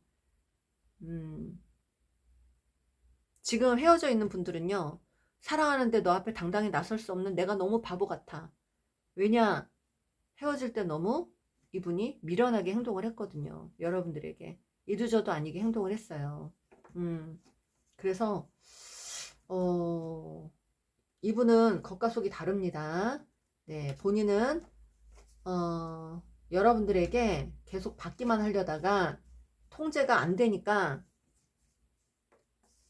지금 헤어져 있는 분들은요, 사랑하는데 너 앞에 당당히 나설 수 없는 내가 너무 바보 같아. 왜냐? 헤어질 때 너무 이분이 미련하게 행동을 했거든요. 여러분들에게. 이도저도 아니게 행동을 했어요. 그래서 이분은 겉과 속이 다릅니다. 네, 본인은 여러분들에게 계속 받기만 하려다가 통제가 안 되니까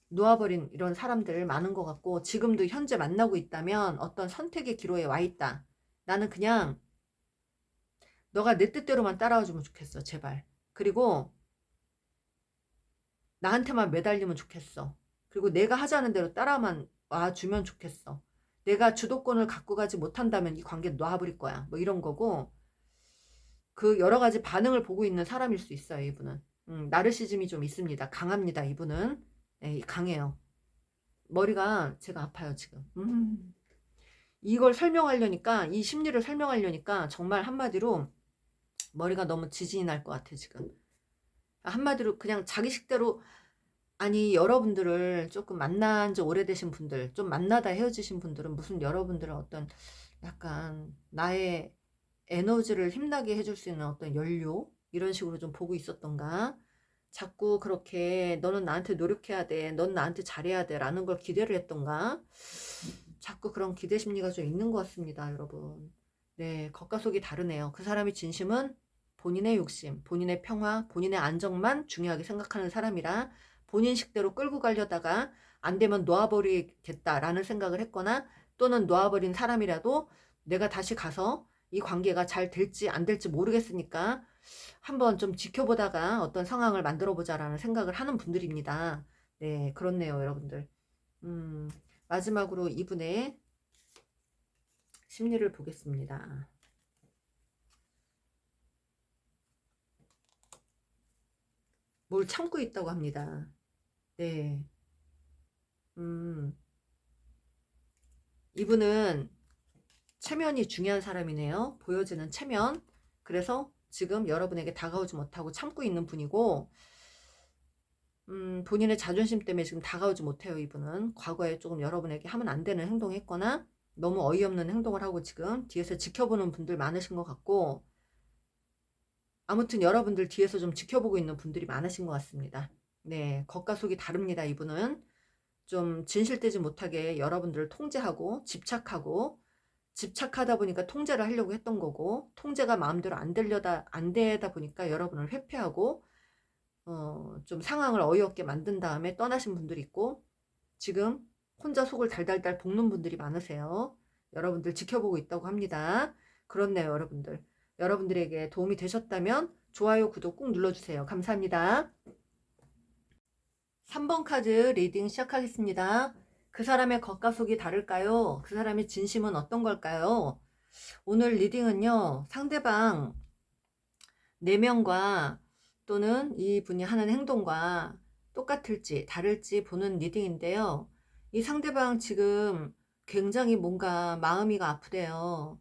놓아버린 이런 사람들 많은 것 같고, 지금도 현재 만나고 있다면 어떤 선택의 기로에 와 있다. 나는 그냥 너가 내 뜻대로만 따라와주면 좋겠어, 제발. 그리고 나한테만 매달리면 좋겠어. 그리고 내가 하자는 대로 따라만 와주면 좋겠어. 내가 주도권을 갖고 가지 못한다면 이 관계 놔버릴 거야. 뭐 이런 거고, 그 여러 가지 반응을 보고 있는 사람일 수 있어요, 이분은. 나르시즘이 좀 있습니다. 강합니다, 이분은. 네, 강해요. 머리가 제가 아파요, 지금. 이걸 설명하려니까, 이 심리를 설명하려니까 정말 한마디로 머리가 너무 지진이 날 것 같아, 지금. 한마디로 그냥 자기 식대로, 아니, 여러분들을 조금 만난 지 오래되신 분들, 좀 만나다 헤어지신 분들은 무슨 여러분들은 어떤 약간 나의 에너지를 힘나게 해줄 수 있는 어떤 연료? 이런 식으로 좀 보고 있었던가? 자꾸 그렇게 너는 나한테 노력해야 돼, 넌 나한테 잘해야 돼 라는 걸 기대를 했던가? 자꾸 그런 기대 심리가 좀 있는 것 같습니다, 여러분. 네, 겉과 속이 다르네요. 그 사람의 진심은 본인의 욕심, 본인의 평화, 본인의 안정만 중요하게 생각하는 사람이라 본인 식대로 끌고 가려다가 안 되면 놓아버리겠다라는 생각을 했거나, 또는 놓아버린 사람이라도 내가 다시 가서 이 관계가 잘 될지 안 될지 모르겠으니까 한번 좀 지켜보다가 어떤 상황을 만들어 보자라는 생각을 하는 분들입니다. 네, 그렇네요, 여러분들. 마지막으로 이분의 심리를 보겠습니다. 뭘 참고 있다고 합니다. 네. 이분은 체면이 중요한 사람이네요. 보여지는 체면. 그래서 지금 여러분에게 다가오지 못하고 참고 있는 분이고, 본인의 자존심 때문에 지금 다가오지 못해요. 이분은 과거에 조금 여러분에게 하면 안 되는 행동을 했거나 너무 어이없는 행동을 하고 지금 뒤에서 지켜보는 분들 많으신 것 같고, 아무튼 여러분들 뒤에서 좀 지켜보고 있는 분들이 많으신 것 같습니다. 네, 겉과 속이 다릅니다. 이분은 좀 진실되지 못하게 여러분들을 통제하고 집착하다 보니까 통제를 하려고 했던 거고, 통제가 마음대로 안 되다 보니까 여러분을 회피하고 좀 상황을 어이없게 만든 다음에 떠나신 분들이 있고, 지금 혼자 속을 달달달 볶는 분들이 많으세요. 여러분들 지켜보고 있다고 합니다. 그렇네요, 여러분들. 여러분들에게 도움이 되셨다면 좋아요, 구독 꾹 눌러주세요. 감사합니다. 3번 카드 리딩 시작하겠습니다. 그 사람의 겉과 속이 다를까요? 그 사람의 진심은 어떤 걸까요? 오늘 리딩은요, 상대방 내면과 또는 이분이 하는 행동과 똑같을지 다를지 보는 리딩인데요. 이 상대방 지금 굉장히 뭔가 마음이가 아프대요.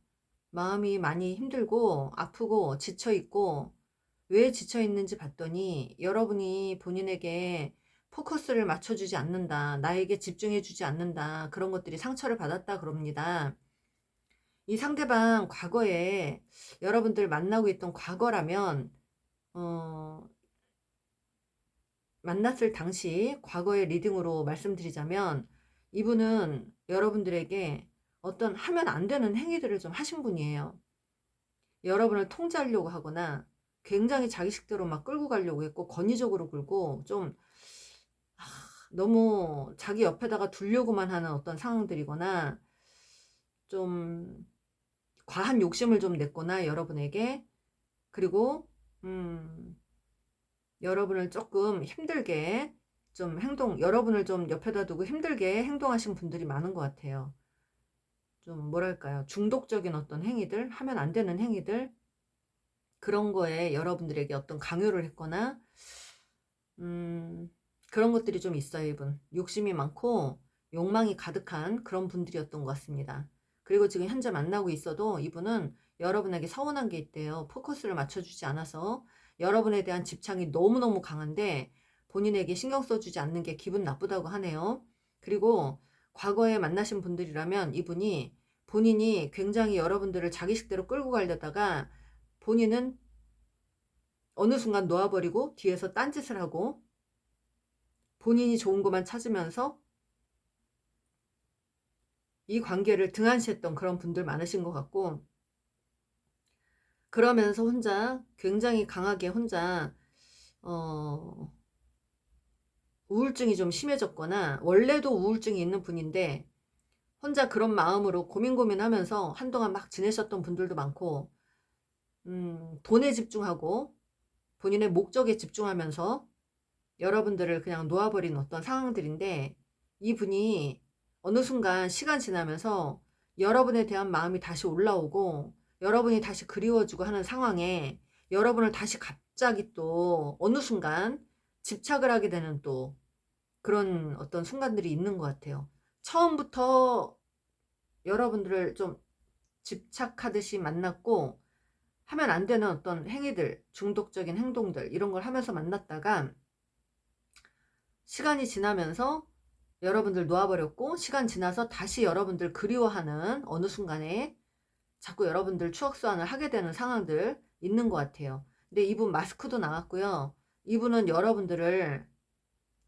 마음이 많이 힘들고 아프고 지쳐있고, 왜 지쳐있는지 봤더니 여러분이 본인에게 포커스를 맞춰주지 않는다, 나에게 집중해주지 않는다, 그런 것들이 상처를 받았다 그럽니다. 이 상대방 과거에 여러분들 만나고 있던 과거라면 만났을 당시 과거의 리딩으로 말씀드리자면, 이분은 여러분들에게 어떤 하면 안 되는 행위들을 좀 하신 분이에요. 여러분을 통제하려고 하거나 굉장히 자기식대로 막 끌고 가려고 했고, 권위적으로 굴고 좀 너무 자기 옆에다가 두려고만 하는 어떤 상황들이거나, 좀 과한 욕심을 좀 냈거나 여러분에게, 그리고 여러분을 조금 힘들게 여러분을 좀 옆에다 두고 힘들게 행동하신 분들이 많은 것 같아요. 좀 뭐랄까요, 중독적인 어떤 행위들, 하면 안 되는 행위들, 그런 거에 여러분들에게 어떤 강요를 했거나, 그런 것들이 좀 있어요. 이분 욕심이 많고 욕망이 가득한 그런 분들이었던 것 같습니다. 그리고 지금 현재 만나고 있어도 이분은 여러분에게 서운한 게 있대요. 포커스를 맞춰주지 않아서 여러분에 대한 집착이 너무너무 강한데 본인에게 신경 써주지 않는 게 기분 나쁘다고 하네요. 그리고 과거에 만나신 분들이라면 이분이 본인이 굉장히 여러분들을 자기식대로 끌고 가려다가 본인은 어느 순간 놓아버리고 뒤에서 딴짓을 하고 본인이 좋은 것만 찾으면서 이 관계를 등한시했던 그런 분들 많으신 것 같고, 그러면서 혼자 굉장히 강하게 혼자 우울증이 좀 심해졌거나, 원래도 우울증이 있는 분인데 혼자 그런 마음으로 고민하면서 한동안 막 지내셨던 분들도 많고, 돈에 집중하고 본인의 목적에 집중하면서 여러분들을 그냥 놓아버린 어떤 상황들인데, 이분이 어느 순간 시간 지나면서 여러분에 대한 마음이 다시 올라오고 여러분이 다시 그리워지고 하는 상황에 여러분을 다시 갑자기 또 어느 순간 집착을 하게 되는 또 그런 어떤 순간들이 있는 것 같아요. 처음부터 여러분들을 좀 집착하듯이 만났고 하면 안 되는 어떤 행위들, 중독적인 행동들, 이런 걸 하면서 만났다가 시간이 지나면서 여러분들 놓아버렸고, 시간 지나서 다시 여러분들 그리워하는 어느 순간에 자꾸 여러분들 추억 소환을 하게 되는 상황들 있는 것 같아요. 근데 이분 마스크도 나왔고요. 이분은 여러분들을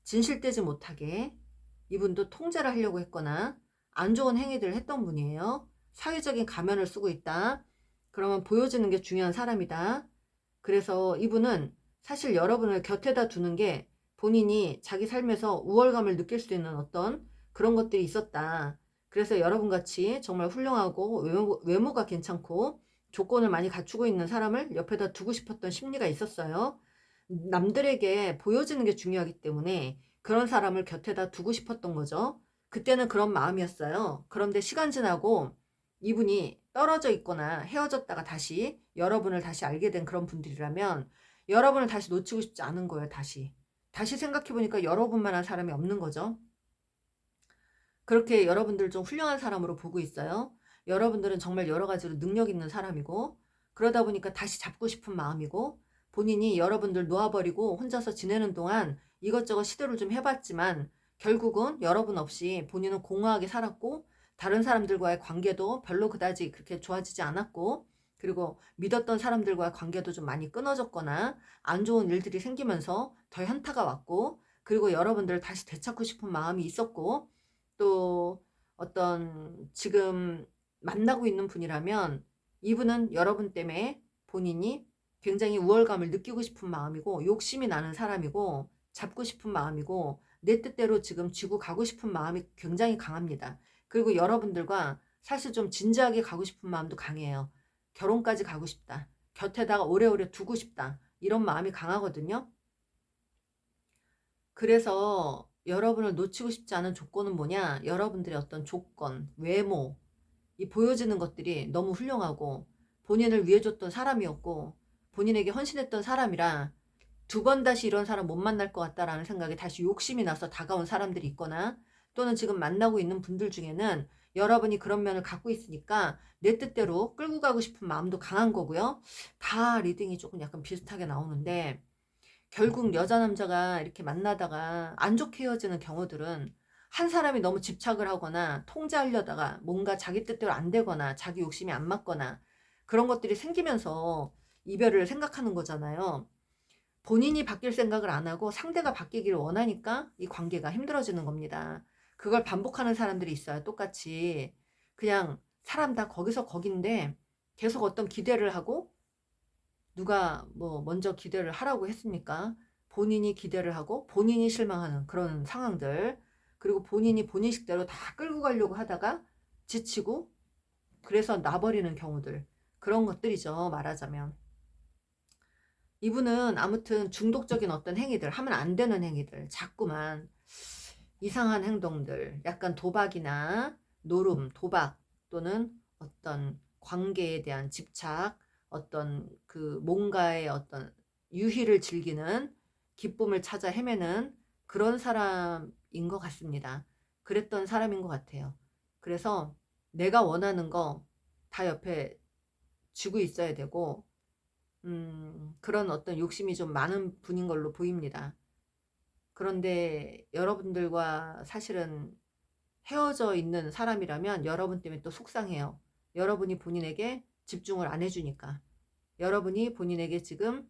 진실되지 못하게 이분도 통제를 하려고 했거나 안 좋은 행위들을 했던 분이에요. 사회적인 가면을 쓰고 있다, 그러면 보여지는 게 중요한 사람이다. 그래서 이분은 사실 여러분을 곁에다 두는 게 본인이 자기 삶에서 우월감을 느낄 수 있는 어떤 그런 것들이 있었다. 그래서 여러분같이 정말 훌륭하고 외모가 괜찮고 조건을 많이 갖추고 있는 사람을 옆에다 두고 싶었던 심리가 있었어요. 남들에게 보여지는 게 중요하기 때문에 그런 사람을 곁에다 두고 싶었던 거죠. 그때는 그런 마음이었어요. 그런데 시간 지나고 이분이 떨어져 있거나 헤어졌다가 다시 여러분을 다시 알게 된 그런 분들이라면 여러분을 다시 놓치고 싶지 않은 거예요. 다시 생각해보니까 여러분만한 사람이 없는 거죠. 그렇게 여러분들 좀 훌륭한 사람으로 보고 있어요. 여러분들은 정말 여러 가지로 능력 있는 사람이고, 그러다 보니까 다시 잡고 싶은 마음이고, 본인이 여러분들 놓아버리고 혼자서 지내는 동안 이것저것 시도를 좀 해봤지만 결국은 여러분 없이 본인은 공허하게 살았고, 다른 사람들과의 관계도 별로 그다지 그렇게 좋아지지 않았고, 그리고 믿었던 사람들과의 관계도 좀 많이 끊어졌거나 안 좋은 일들이 생기면서 더 현타가 왔고, 그리고 여러분들 다시 되찾고 싶은 마음이 있었고, 또 어떤 지금 만나고 있는 분이라면 이분은 여러분 때문에 본인이 굉장히 우월감을 느끼고 싶은 마음이고, 욕심이 나는 사람이고, 잡고 싶은 마음이고, 내 뜻대로 지금 쥐고 가고 싶은 마음이 굉장히 강합니다. 그리고 여러분들과 사실 좀 진지하게 가고 싶은 마음도 강해요. 결혼까지 가고 싶다. 곁에다가 오래오래 두고 싶다. 이런 마음이 강하거든요. 그래서 여러분을 놓치고 싶지 않은 조건은 뭐냐? 여러분들의 어떤 조건, 외모, 이 보여지는 것들이 너무 훌륭하고 본인을 위해줬던 사람이었고 본인에게 헌신했던 사람이라 두 번 다시 이런 사람 못 만날 것 같다라는 생각에 다시 욕심이 나서 다가온 사람들이 있거나, 또는 지금 만나고 있는 분들 중에는 여러분이 그런 면을 갖고 있으니까 내 뜻대로 끌고 가고 싶은 마음도 강한 거고요. 다 리딩이 조금 약간 비슷하게 나오는데, 결국 여자 남자가 이렇게 만나다가 안 좋게 헤어지는 경우들은 한 사람이 너무 집착을 하거나 통제하려다가 뭔가 자기 뜻대로 안 되거나 자기 욕심이 안 맞거나 그런 것들이 생기면서 이별을 생각하는 거잖아요. 본인이 바뀔 생각을 안 하고 상대가 바뀌기를 원하니까 이 관계가 힘들어지는 겁니다. 그걸 반복하는 사람들이 있어요. 똑같이. 그냥 사람 다 거기서 거긴데 계속 어떤 기대를 하고, 누가 뭐 먼저 기대를 하라고 했습니까? 본인이 기대를 하고 본인이 실망하는 그런 상황들, 그리고 본인이 본인 식대로 다 끌고 가려고 하다가 지치고 그래서 놔버리는 경우들, 그런 것들이죠, 말하자면. 이분은 아무튼 중독적인 어떤 행위들, 하면 안 되는 행위들, 자꾸만 이상한 행동들, 약간 도박이나 노름, 도박, 또는 어떤 관계에 대한 집착, 어떤 그 뭔가의 어떤 유희를 즐기는, 기쁨을 찾아 헤매는 그런 사람인 것 같습니다. 그랬던 사람인 것 같아요. 그래서 내가 원하는 거 다 옆에 쥐고 있어야 되고, 그런 어떤 욕심이 좀 많은 분인 걸로 보입니다. 그런데 여러분들과 사실은 헤어져 있는 사람이라면 여러분 때문에 또 속상해요. 여러분이 본인에게 집중을 안 해주니까. 여러분이 본인에게 지금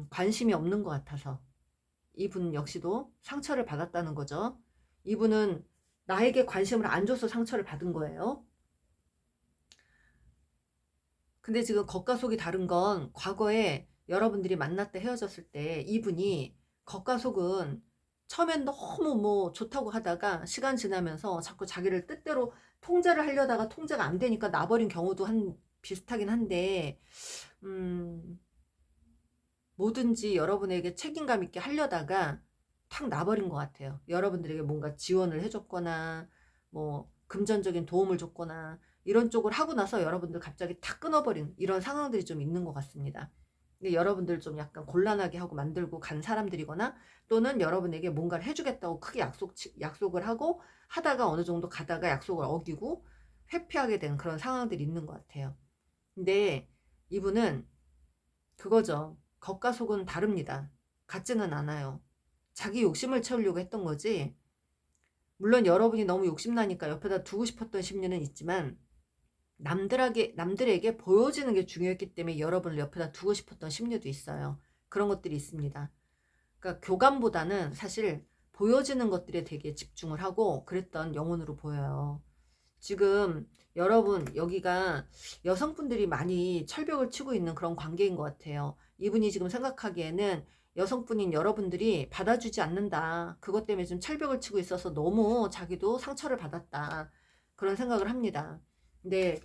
관심이 없는 것 같아서 이분 역시도 상처를 받았다는 거죠. 이분은 나에게 관심을 안 줘서 상처를 받은 거예요. 근데 지금 겉과 속이 다른 건, 과거에 여러분들이 만났다 헤어졌을 때 이분이 겉과 속은 처음엔 너무 뭐 좋다고 하다가 시간 지나면서 자꾸 자기를 뜻대로 통제를 하려다가 통제가 안 되니까 나버린 경우도 비슷하긴 한데, 음, 뭐든지 여러분에게 책임감 있게 하려다가 탁 나버린 것 같아요. 여러분들에게 뭔가 지원을 해줬거나 뭐 금전적인 도움을 줬거나 이런 쪽을 하고 나서 여러분들 갑자기 탁 끊어버린 이런 상황들이 좀 있는 것 같습니다. 근데 여러분들 좀 약간 곤란하게 하고 만들고 간 사람들이거나, 또는 여러분에게 뭔가를 해주겠다고 크게 약속을 하고 하다가 어느 정도 가다가 약속을 어기고 회피하게 된 그런 상황들이 있는 것 같아요. 근데 이분은 그거죠. 겉과 속은 다릅니다. 같지는 않아요. 자기 욕심을 채우려고 했던 거지. 물론 여러분이 너무 욕심나니까 옆에다 두고 싶었던 심리는 있지만, 남들에게 보여지는 게 중요했기 때문에 여러분을 옆에다 두고 싶었던 심리도 있어요. 그런 것들이 있습니다. 그러니까 교감보다는 사실 보여지는 것들에 되게 집중을 하고 그랬던 영혼으로 보여요. 지금 여러분 여기가 여성분들이 많이 철벽을 치고 있는 그런 관계인 것 같아요. 이분이 지금 생각하기에는 여성분인 여러분들이 받아주지 않는다, 그것 때문에 좀 철벽을 치고 있어서 너무 자기도 상처를 받았다, 그런 생각을 합니다. 근데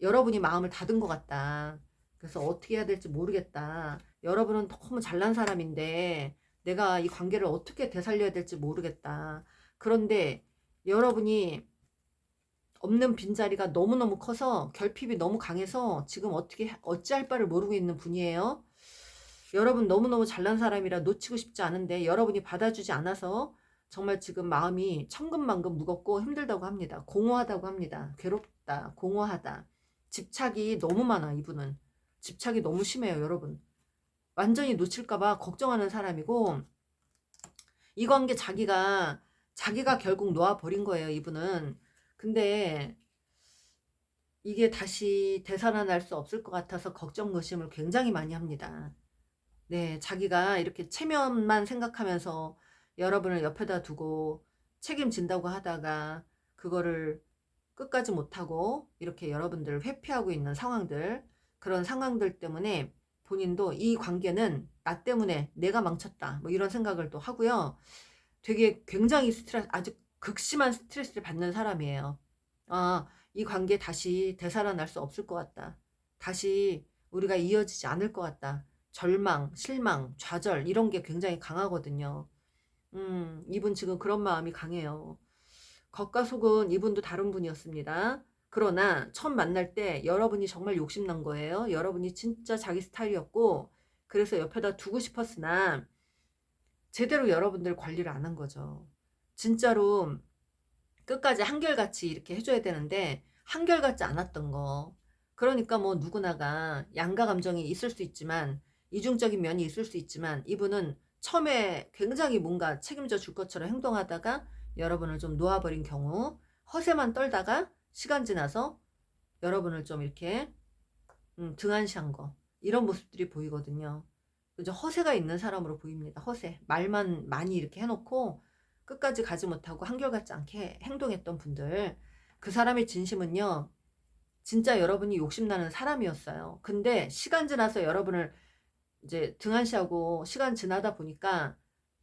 여러분이 마음을 닫은 것 같다. 그래서 어떻게 해야 될지 모르겠다. 여러분은 너무 잘난 사람인데 내가 이 관계를 어떻게 되살려야 될지 모르겠다. 그런데 여러분이 없는 빈자리가 너무너무 커서 결핍이 너무 강해서 지금 어찌할 바를 모르고 있는 분이에요. 여러분 너무너무 잘난 사람이라 놓치고 싶지 않은데 여러분이 받아주지 않아서 정말 지금 마음이 천근만근 무겁고 힘들다고 합니다. 공허하다고 합니다. 괴롭다, 공허하다. 집착이 너무 많아, 이분은. 집착이 너무 심해요, 여러분. 완전히 놓칠까봐 걱정하는 사람이고, 이 관계 자기가 결국 놓아버린 거예요, 이분은. 근데 이게 다시 되살아날 수 없을 것 같아서 걱정, 의심을 굉장히 많이 합니다. 네, 자기가 이렇게 체면만 생각하면서 여러분을 옆에다 두고 책임진다고 하다가 그거를 끝까지 못하고 이렇게 여러분들을 회피하고 있는 상황들, 그런 상황들 때문에 본인도 이 관계는 나 때문에 내가 망쳤다, 뭐 이런 생각을 또 하고요. 되게 굉장히 아주 극심한 스트레스를 받는 사람이에요. 아, 이 관계 다시 되살아날 수 없을 것 같다. 다시 우리가 이어지지 않을 것 같다. 절망, 실망, 좌절 이런 게 굉장히 강하거든요. 이분 지금 그런 마음이 강해요. 겉과 속은 이분도 다른 분이었습니다. 그러나 처음 만날 때 여러분이 정말 욕심난 거예요. 여러분이 진짜 자기 스타일이었고 그래서 옆에다 두고 싶었으나 제대로 여러분들 관리를 안 한 거죠. 진짜로 끝까지 한결같이 이렇게 해줘야 되는데 한결같지 않았던 거. 그러니까 뭐 누구나가 양가 감정이 있을 수 있지만 이중적인 면이 있을 수 있지만 이분은 처음에 굉장히 뭔가 책임져 줄 것처럼 행동하다가 여러분을 좀 놓아버린 경우, 허세만 떨다가 시간 지나서 여러분을 좀 이렇게 등한시한 거, 이런 모습들이 보이거든요. 그죠? 허세가 있는 사람으로 보입니다. 허세. 말만 많이 이렇게 해놓고 끝까지 가지 못하고 한결같지 않게 행동했던 분들, 그 사람의 진심은요, 진짜 여러분이 욕심나는 사람이었어요. 근데 시간 지나서 여러분을 이제 등한시하고 시간 지나다 보니까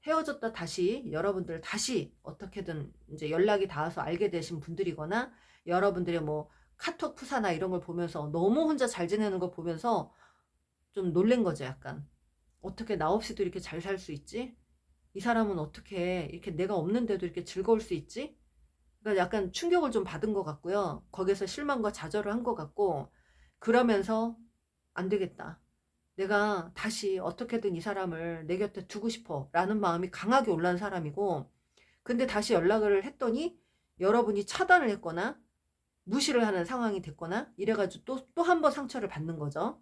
헤어졌다 다시 여러분들 다시 어떻게든 이제 연락이 닿아서 알게 되신 분들이거나 여러분들의 뭐 카톡 푸사나 이런 걸 보면서 너무 혼자 잘 지내는 걸 보면서 좀 놀란 거죠, 약간. 어떻게 나 없이도 이렇게 잘 살 수 있지? 이 사람은 어떻게 이렇게 내가 없는데도 이렇게 즐거울 수 있지? 그러니까 약간 충격을 좀 받은 것 같고요. 거기서 실망과 좌절을 한 것 같고, 그러면서 안 되겠다. 내가 다시 어떻게든 이 사람을 내 곁에 두고 싶어 라는 마음이 강하게 올라온 사람이고, 근데 다시 연락을 했더니 여러분이 차단을 했거나 무시를 하는 상황이 됐거나 이래가지고 또 한 번 상처를 받는 거죠.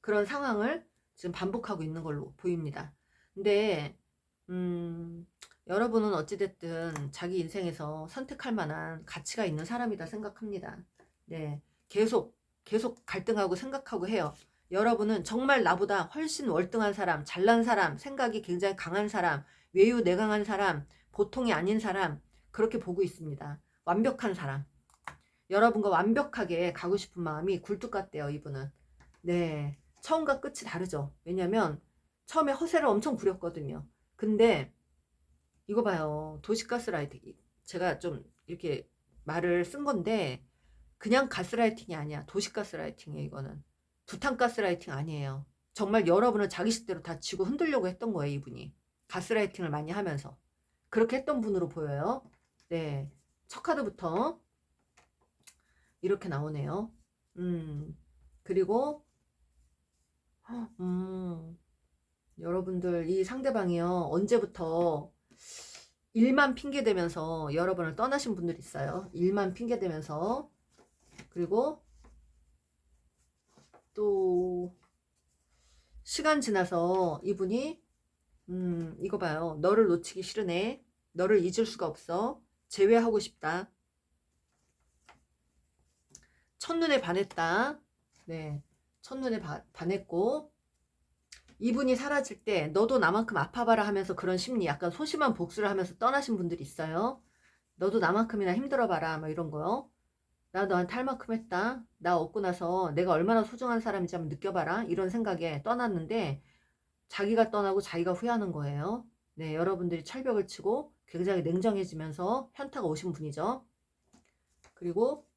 그런 상황을 지금 반복하고 있는 걸로 보입니다. 근데 여러분은 어찌됐든 자기 인생에서 선택할 만한 가치가 있는 사람이다 생각합니다. 네, 계속 갈등하고 생각하고 해요. 여러분은 정말 나보다 훨씬 월등한 사람, 잘난 사람, 생각이 굉장히 강한 사람, 외유내강한 사람, 보통이 아닌 사람, 그렇게 보고 있습니다. 완벽한 사람. 여러분과 완벽하게 가고 싶은 마음이 굴뚝 같대요, 이분은. 네, 처음과 끝이 다르죠. 왜냐면 처음에 허세를 엄청 부렸거든요. 근데 이거 봐요. 도시가스라이팅. 제가 좀 이렇게 말을 쓴 건데 그냥 가스라이팅이 아니야. 도시가스라이팅이에요, 이거는. 부탄가스라이팅 아니에요. 정말 여러분을 자기 식대로 다 쥐고 흔들려고 했던 거예요, 이분이. 가스라이팅을 많이 하면서. 그렇게 했던 분으로 보여요. 네. 첫 카드부터 이렇게 나오네요. 그리고 여러분들 이 상대방이요. 언제부터 일만 핑계대면서 여러분을 떠나신 분들이 있어요. 일만 핑계대면서. 그리고 또 시간 지나서 이분이 이거 봐요. 너를 놓치기 싫으네. 너를 잊을 수가 없어. 제외하고 싶다. 첫눈에 반했다. 네. 첫눈에 반했고 이분이 사라질 때 너도 나만큼 아파봐라 하면서 그런 심리, 약간 소심한 복수를 하면서 떠나신 분들이 있어요. 너도 나만큼이나 힘들어봐라 뭐 이런 거요. 나 너한테 할 만큼 했다. 나 얻고 나서 내가 얼마나 소중한 사람인지 한번 느껴봐라. 이런 생각에 떠났는데 자기가 떠나고 자기가 후회하는 거예요. 네, 여러분들이 철벽을 치고 굉장히 냉정해지면서 현타가 오신 분이죠. 그리고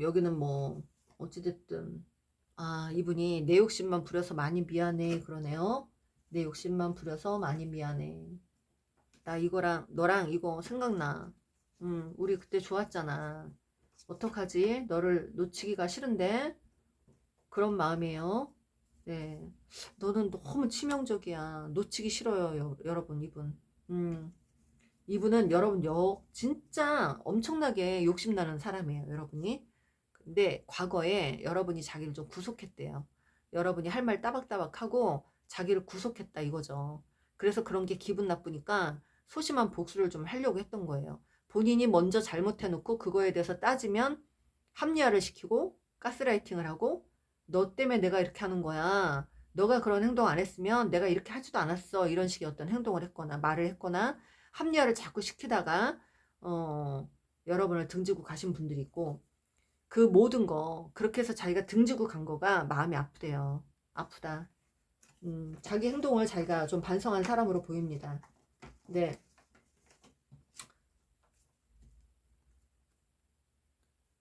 여기는 뭐 어찌됐든 이분이 내 욕심만 부려서 많이 미안해 그러네요. 내 욕심만 부려서 많이 미안해. 나 이거랑 너랑 이거 생각나. 우리 그때 좋았잖아. 어떡하지? 너를 놓치기가 싫은데? 그런 마음이에요. 네. 너는 너무 치명적이야. 놓치기 싫어요, 여러분, 이분. 음, 이분은 여러분, 진짜 엄청나게 욕심나는 사람이에요, 여러분이. 근데 과거에 여러분이 자기를 좀 구속했대요. 여러분이 할 말 따박따박 하고 자기를 구속했다 이거죠. 그래서 그런 게 기분 나쁘니까 소심한 복수를 좀 하려고 했던 거예요. 본인이 먼저 잘못해놓고 그거에 대해서 따지면 합리화를 시키고 가스라이팅을 하고 너 때문에 내가 이렇게 하는 거야. 너가 그런 행동 안 했으면 내가 이렇게 하지도 않았어. 이런 식의 어떤 행동을 했거나 말을 했거나 합리화를 자꾸 시키다가 여러분을 등지고 가신 분들이 있고 그 모든 거 그렇게 해서 자기가 등지고 간 거가 마음이 아프대요. 아프다. 자기 행동을 자기가 좀 반성한 사람으로 보입니다. 네.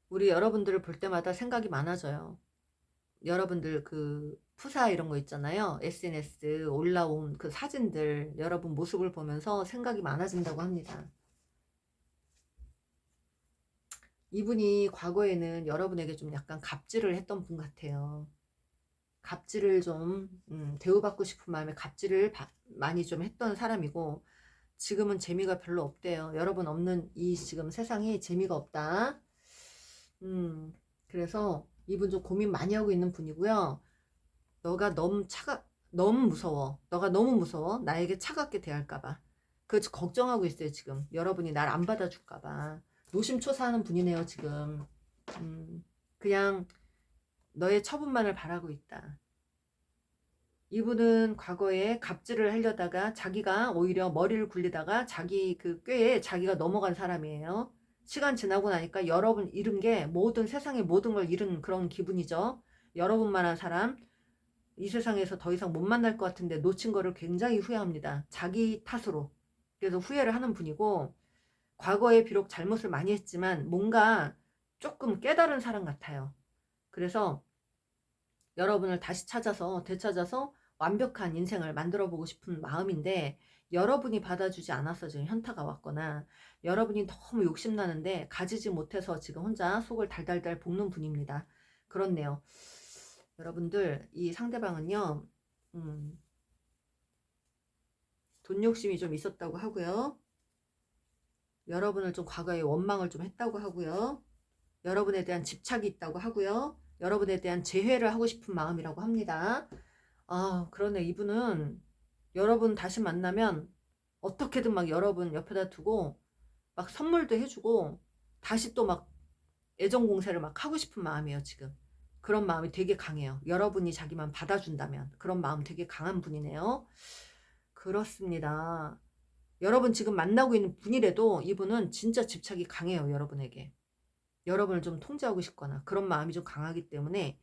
우리 여러분들을 볼 때마다 생각이 많아져요. 여러분들 그 푸사 이런 거 있잖아요. SNS 올라온 그 사진들 여러분 모습을 보면서 생각이 많아진다고 합니다. 이분이 과거에는 여러분에게 좀 약간 갑질을 했던 분 같아요. 갑질을 좀 대우받고 싶은 마음에 갑질을 많이 좀 했던 사람이고 지금은 재미가 별로 없대요. 여러분 없는 이 지금 세상이 재미가 없다. 그래서 이분 좀 고민 많이 하고 있는 분이고요. 너가 너무 무서워. 너가 너무 무서워. 나에게 차갑게 대할까봐. 그 걱정하고 있어요, 지금. 여러분이 날 안 받아줄까봐. 노심초사하는 분이네요, 지금. 그냥 너의 처분만을 바라고 있다. 이분은 과거에 갑질을 하려다가 자기가 오히려 머리를 굴리다가 자기 그 꾀에 자기가 넘어간 사람이에요. 시간 지나고 나니까 여러분 잃은 게 모든 세상의 모든 걸 잃은 그런 기분이죠. 여러분만한 사람 이 세상에서 더 이상 못 만날 것 같은데 놓친 거를 굉장히 후회합니다. 자기 탓으로. 그래서 후회를 하는 분이고 과거에 비록 잘못을 많이 했지만 뭔가 조금 깨달은 사람 같아요. 그래서 여러분을 다시 찾아서 되찾아서 완벽한 인생을 만들어 보고 싶은 마음인데 여러분이 받아주지 않아서 지금 현타가 왔거나 여러분이 너무 욕심나는데 가지지 못해서 지금 혼자 속을 달달달 볶는 분입니다. 그렇네요. 여러분들 이 상대방은요 돈 욕심이 좀 있었다고 하고요. 여러분을 좀 과거에 원망을 좀 했다고 하고요. 여러분에 대한 집착이 있다고 하고요. 여러분에 대한 재회를 하고 싶은 마음이라고 합니다. 아, 그러네. 이분은 여러분 다시 만나면 어떻게든 막 여러분 옆에다 두고 막 선물도 해주고 다시 또 막 애정 공세를 막 하고 싶은 마음이에요, 지금. 그런 마음이 되게 강해요. 여러분이 자기만 받아준다면 그런 마음 되게 강한 분이네요. 그렇습니다. 여러분 지금 만나고 있는 분이라도 이분은 진짜 집착이 강해요, 여러분에게. 여러분을 좀 통제하고 싶거나 그런 마음이 좀 강하기 때문에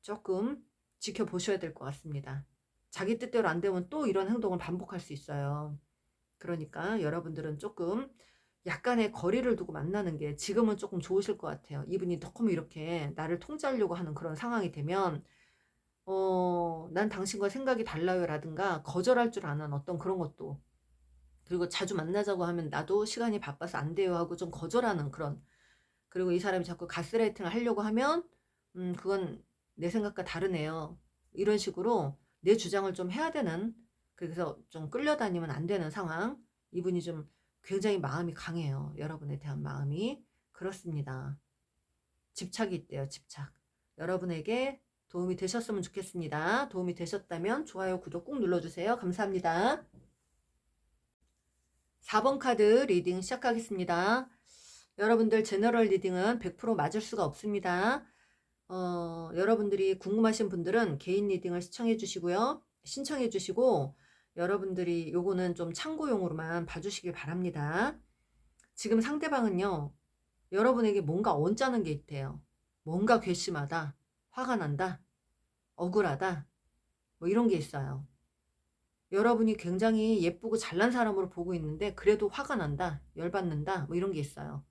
조금 지켜보셔야 될 것 같습니다. 자기 뜻대로 안 되면 또 이런 행동을 반복할 수 있어요. 그러니까 여러분들은 조금 약간의 거리를 두고 만나는 게 지금은 조금 좋으실 것 같아요. 이분이 너무 이렇게 나를 통제하려고 하는 그런 상황이 되면 난 당신과 생각이 달라요 라든가 거절할 줄 아는 어떤 그런 것도 그리고 자주 만나자고 하면 나도 시간이 바빠서 안 돼요 하고 좀 거절하는 그런 그리고 이 사람이 자꾸 가스라이팅을 하려고 하면 그건 내 생각과 다르네요. 이런 식으로 내 주장을 좀 해야 되는 그래서 좀 끌려다니면 안 되는 상황 이분이 좀 굉장히 마음이 강해요. 여러분에 대한 마음이 그렇습니다. 집착이 있대요. 집착. 여러분에게 도움이 되셨으면 좋겠습니다. 도움이 되셨다면 좋아요, 구독 꾹 눌러주세요. 감사합니다. 4번 카드 리딩 시작하겠습니다. 여러분들 제너럴 리딩은 100% 맞을 수가 없습니다. 여러분들이 궁금하신 분들은 개인 리딩을 시청해 주시고요. 신청해 주시고 여러분들이 요거는 좀 참고용으로만 봐주시길 바랍니다. 지금 상대방은요. 여러분에게 뭔가 언짢은 게 있대요. 뭔가 괘씸하다. 화가 난다. 억울하다. 뭐 이런 게 있어요. 여러분이 굉장히 예쁘고 잘난 사람으로 보고 있는데 그래도 화가 난다. 열받는다. 뭐 이런 게 있어요.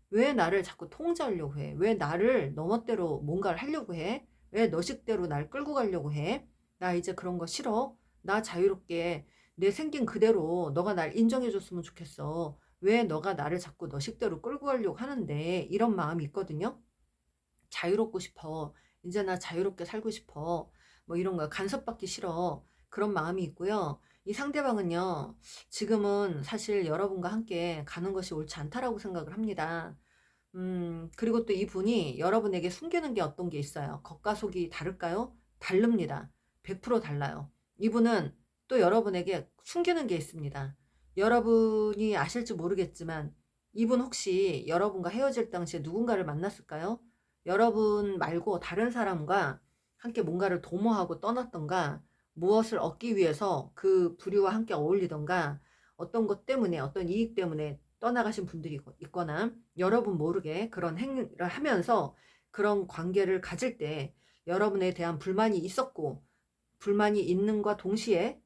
왜 나를 자꾸 통제하려고 해? 왜 나를 너 멋대로 뭔가를 하려고 해? 왜 너 식대로 날 끌고 가려고 해? 나 이제 그런 거 싫어. 나 자유롭게 내 생긴 그대로 너가 날 인정해줬으면 좋겠어. 왜 너가 나를 자꾸 너 식대로 끌고 가려고 하는데, 이런 마음이 있거든요. 자유롭고 싶어. 이제 나 자유롭게 살고 싶어. 뭐 이런 거 간섭받기 싫어. 그런 마음이 있고요. 이 상대방은요, 지금은 사실 여러분과 함께 가는 것이 옳지 않다라고 생각을 합니다. 그리고 또 이분이 여러분에게 숨기는 게 어떤 게 있어요. 겉과 속이 다를까요? 다릅니다. 100% 달라요. 이분은 또 여러분에게 숨기는 게 있습니다. 여러분이 아실지 모르겠지만 이분 혹시 여러분과 헤어질 당시에 누군가를 만났을까요? 여러분 말고 다른 사람과 함께 뭔가를 도모하고 떠났던가, 무엇을 얻기 위해서 그 부류와 함께 어울리던가, 어떤 것 때문에, 어떤 이익 때문에 떠나가신 분들이 있거나, 여러분 모르게 그런 행위를 하면서 그런 관계를 가질 때 여러분에 대한 불만이 있었고, 불만이 있는과 동시에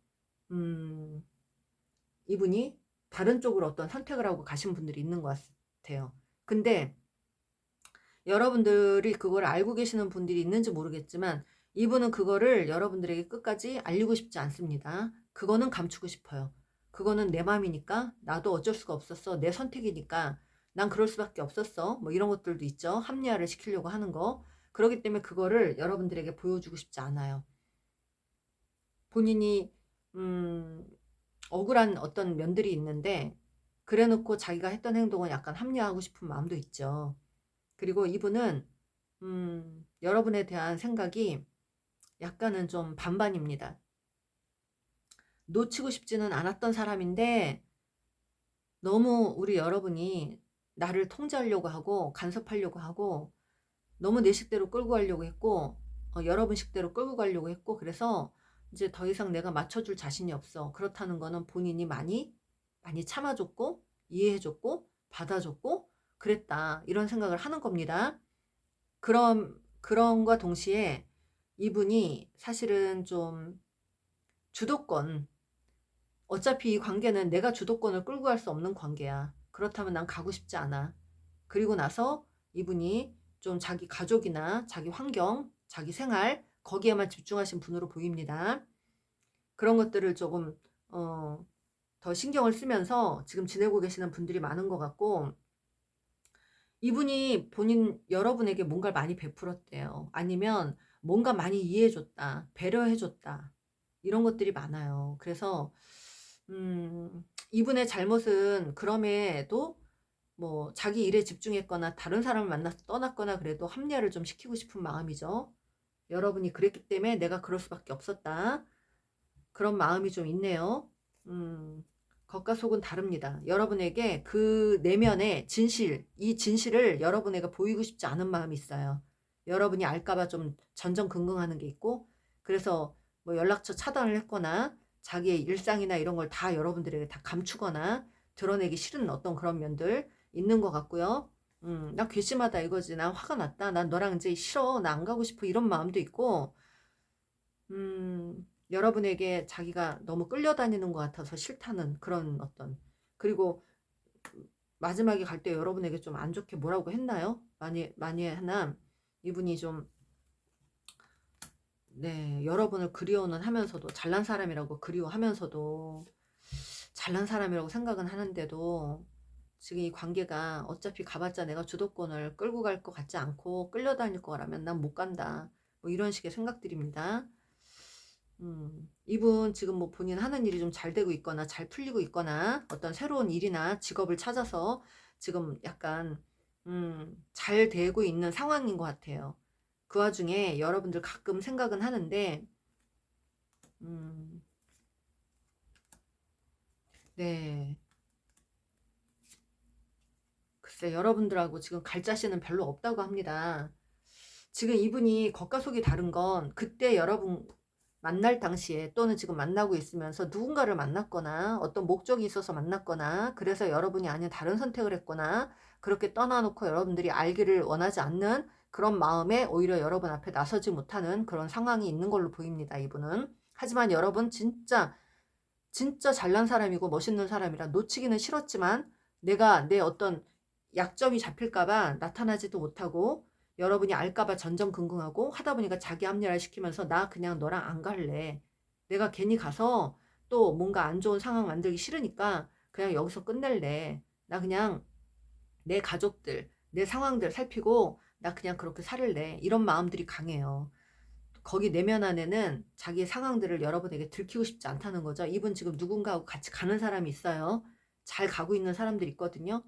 이분이 다른 쪽으로 어떤 선택을 하고 가신 분들이 있는 것 같아요. 근데 여러분들이 그걸 알고 계시는 분들이 있는지 모르겠지만 이분은 그거를 여러분들에게 끝까지 알리고 싶지 않습니다. 그거는 감추고 싶어요. 그거는 내 맘이니까, 나도 어쩔 수가 없었어, 내 선택이니까 난 그럴 수밖에 없었어, 뭐 이런 것들도 있죠. 합리화를 시키려고 하는 거. 그렇기 때문에 그거를 여러분들에게 보여주고 싶지 않아요. 본인이 억울한 어떤 면들이 있는데 그래놓고 자기가 했던 행동은 약간 합리화하고 싶은 마음도 있죠. 그리고 이분은 여러분에 대한 생각이 약간은 좀 반반입니다. 놓치고 싶지는 않았던 사람인데 너무 우리 여러분이 나를 통제하려고 하고 간섭하려고 하고 너무 내 식대로 끌고 가려고 했고, 여러분 식대로 끌고 가려고 했고, 그래서 이제 더 이상 내가 맞춰줄 자신이 없어. 그렇다는 거는 본인이 많이 참아줬고 이해해줬고 받아줬고 그랬다, 이런 생각을 하는 겁니다. 그런과 동시에 이분이 사실은 좀 주도권, 어차피 이 관계는 내가 주도권을 끌고 갈 수 없는 관계야. 그렇다면 난 가고 싶지 않아. 그리고 나서 이분이 좀 자기 가족이나 자기 환경, 자기 생활, 거기에만 집중하신 분으로 보입니다. 그런 것들을 조금 더 신경을 쓰면서 지금 지내고 계시는 분들이 많은 것 같고, 이분이 여러분에게 뭔가를 많이 베풀었대요. 아니면 뭔가 많이 이해해줬다, 배려해줬다, 이런 것들이 많아요. 그래서 이분의 잘못은 그럼에도 뭐 자기 일에 집중했거나 다른 사람을 만나서 떠났거나 그래도 합리화를 좀 시키고 싶은 마음이죠. 여러분이 그랬기 때문에 내가 그럴 수밖에 없었다, 그런 마음이 좀 있네요. 겉과 속은 다릅니다. 여러분에게 그 내면의 진실, 이 진실을 여러분에게 보이고 싶지 않은 마음이 있어요. 여러분이 알까봐 좀 전전긍긍하는 게 있고, 그래서 뭐 연락처 차단을 했거나 자기의 일상이나 이런 걸 다 여러분들에게 다 감추거나 드러내기 싫은 어떤 그런 면들 있는 것 같고요. 나 괘씸하다 이거지. 난 화가 났다. 난 너랑 이제 싫어. 나 안 가고 싶어. 이런 마음도 있고, 여러분에게 자기가 너무 끌려다니는 것 같아서 싫다는 그런 어떤, 그리고 마지막에 갈 때 여러분에게 좀 안 좋게 뭐라고 했나요? 많이 하나 이분이 좀, 네, 여러분을 그리워는 하면서도, 잘난 사람이라고 그리워하면서도 잘난 사람이라고 생각은 하는데도 지금 이 관계가 어차피 가봤자 내가 주도권을 끌고 갈 것 같지 않고 끌려다닐 거라면 난 못 간다, 뭐 이런 식의 생각들입니다. 이분 지금 뭐 본인 하는 일이 좀 잘 되고 있거나 잘 풀리고 있거나 어떤 새로운 일이나 직업을 찾아서 지금 약간 잘 되고 있는 상황인 것 같아요. 그 와중에 여러분들 가끔 생각은 하는데 음, 네, 글쎄 여러분들하고 지금 갈 자신은 별로 없다고 합니다. 지금 이분이 겉과 속이 다른 건 그때 여러분 만날 당시에 또는 지금 만나고 있으면서 누군가를 만났거나 어떤 목적이 있어서 만났거나 그래서 여러분이 아닌 다른 선택을 했거나 그렇게 떠나놓고 여러분들이 알기를 원하지 않는 그런 마음에 오히려 여러분 앞에 나서지 못하는 그런 상황이 있는 걸로 보입니다, 이분은. 하지만 여러분 진짜 잘난 사람이고 멋있는 사람이라 놓치기는 싫었지만 내가 내 어떤 약점이 잡힐까봐 나타나지도 못하고 여러분이 알까봐 전전긍긍하고 하다 보니까 자기 합리화를 시키면서 나 그냥 너랑 안 갈래. 내가 괜히 가서 또 뭔가 안 좋은 상황 만들기 싫으니까 그냥 여기서 끝낼래. 나 그냥 내 가족들, 내 상황들 살피고 나 그냥 그렇게 살을래. 이런 마음들이 강해요. 거기 내면 안에는 자기의 상황들을 여러분에게 들키고 싶지 않다는 거죠. 이분 지금 누군가하고 같이 가는 사람이 있어요. 잘 가고 있는 사람들이 있거든요.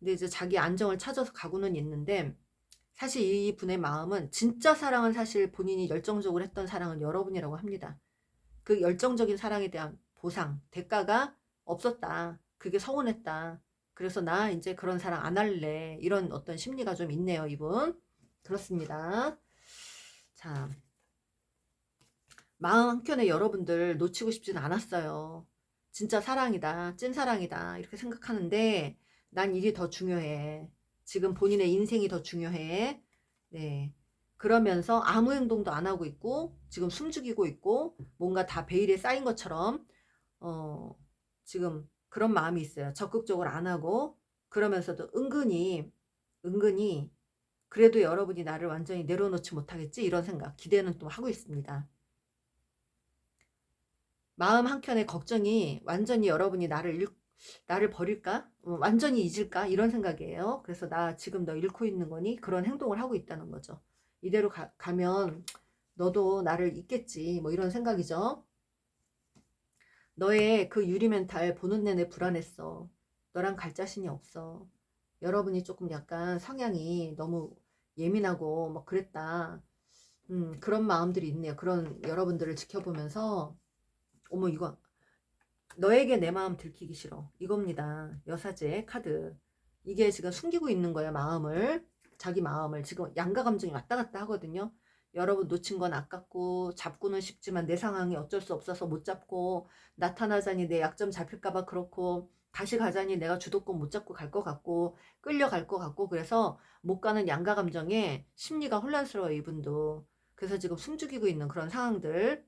근데 이제 자기 안정을 찾아서 가고는 있는데, 사실 이분의 마음은, 진짜 사랑은 사실 본인이 열정적으로 했던 사랑은 여러분이라고 합니다. 그 열정적인 사랑에 대한 보상, 대가가 없었다. 그게 서운했다. 그래서 나 이제 그런 사랑 안 할래. 이런 어떤 심리가 좀 있네요, 이분. 그렇습니다. 자, 마음 한켠에 여러분들 놓치고 싶지는 않았어요. 진짜 사랑이다, 찐사랑이다, 이렇게 생각하는데, 난 일이 더 중요해. 지금 본인의 인생이 더 중요해. 네. 그러면서 아무 행동도 안 하고 있고, 지금 숨죽이고 있고, 뭔가 다 베일에 쌓인 것처럼, 어, 지금 그런 마음이 있어요. 적극적으로 안 하고, 그러면서도 은근히, 그래도 여러분이 나를 완전히 내려놓지 못하겠지? 이런 생각, 기대는 또 하고 있습니다. 마음 한켠에 걱정이 완전히 여러분이 나를 버릴까? 완전히 잊을까? 이런 생각이에요. 그래서 나 지금 너 잃고 있는 거니? 그런 행동을 하고 있다는 거죠. 이대로 가면 너도 나를 잊겠지. 뭐 이런 생각이죠. 너의 그 유리 멘탈 보는 내내 불안했어. 너랑 갈 자신이 없어. 여러분이 조금 약간 성향이 너무 예민하고 뭐 그랬다. 그런 마음들이 있네요. 그런 여러분들을 지켜보면서 어머 이거 너에게 내 마음 들키기 싫어. 이겁니다. 여사제 카드. 이게 지금 숨기고 있는 거예요. 마음을. 자기 마음을. 지금 양가 감정이 왔다 갔다 하거든요. 여러분 놓친 건 아깝고 잡고는 싶지만 내 상황이 어쩔 수 없어서 못 잡고 나타나자니 내 약점 잡힐까봐 그렇고 다시 가자니 내가 주도권 못 잡고 갈 것 같고 끌려갈 것 같고 그래서 못 가는 양가 감정에 심리가 혼란스러워요. 이분도. 그래서 지금 숨죽이고 있는 그런 상황들.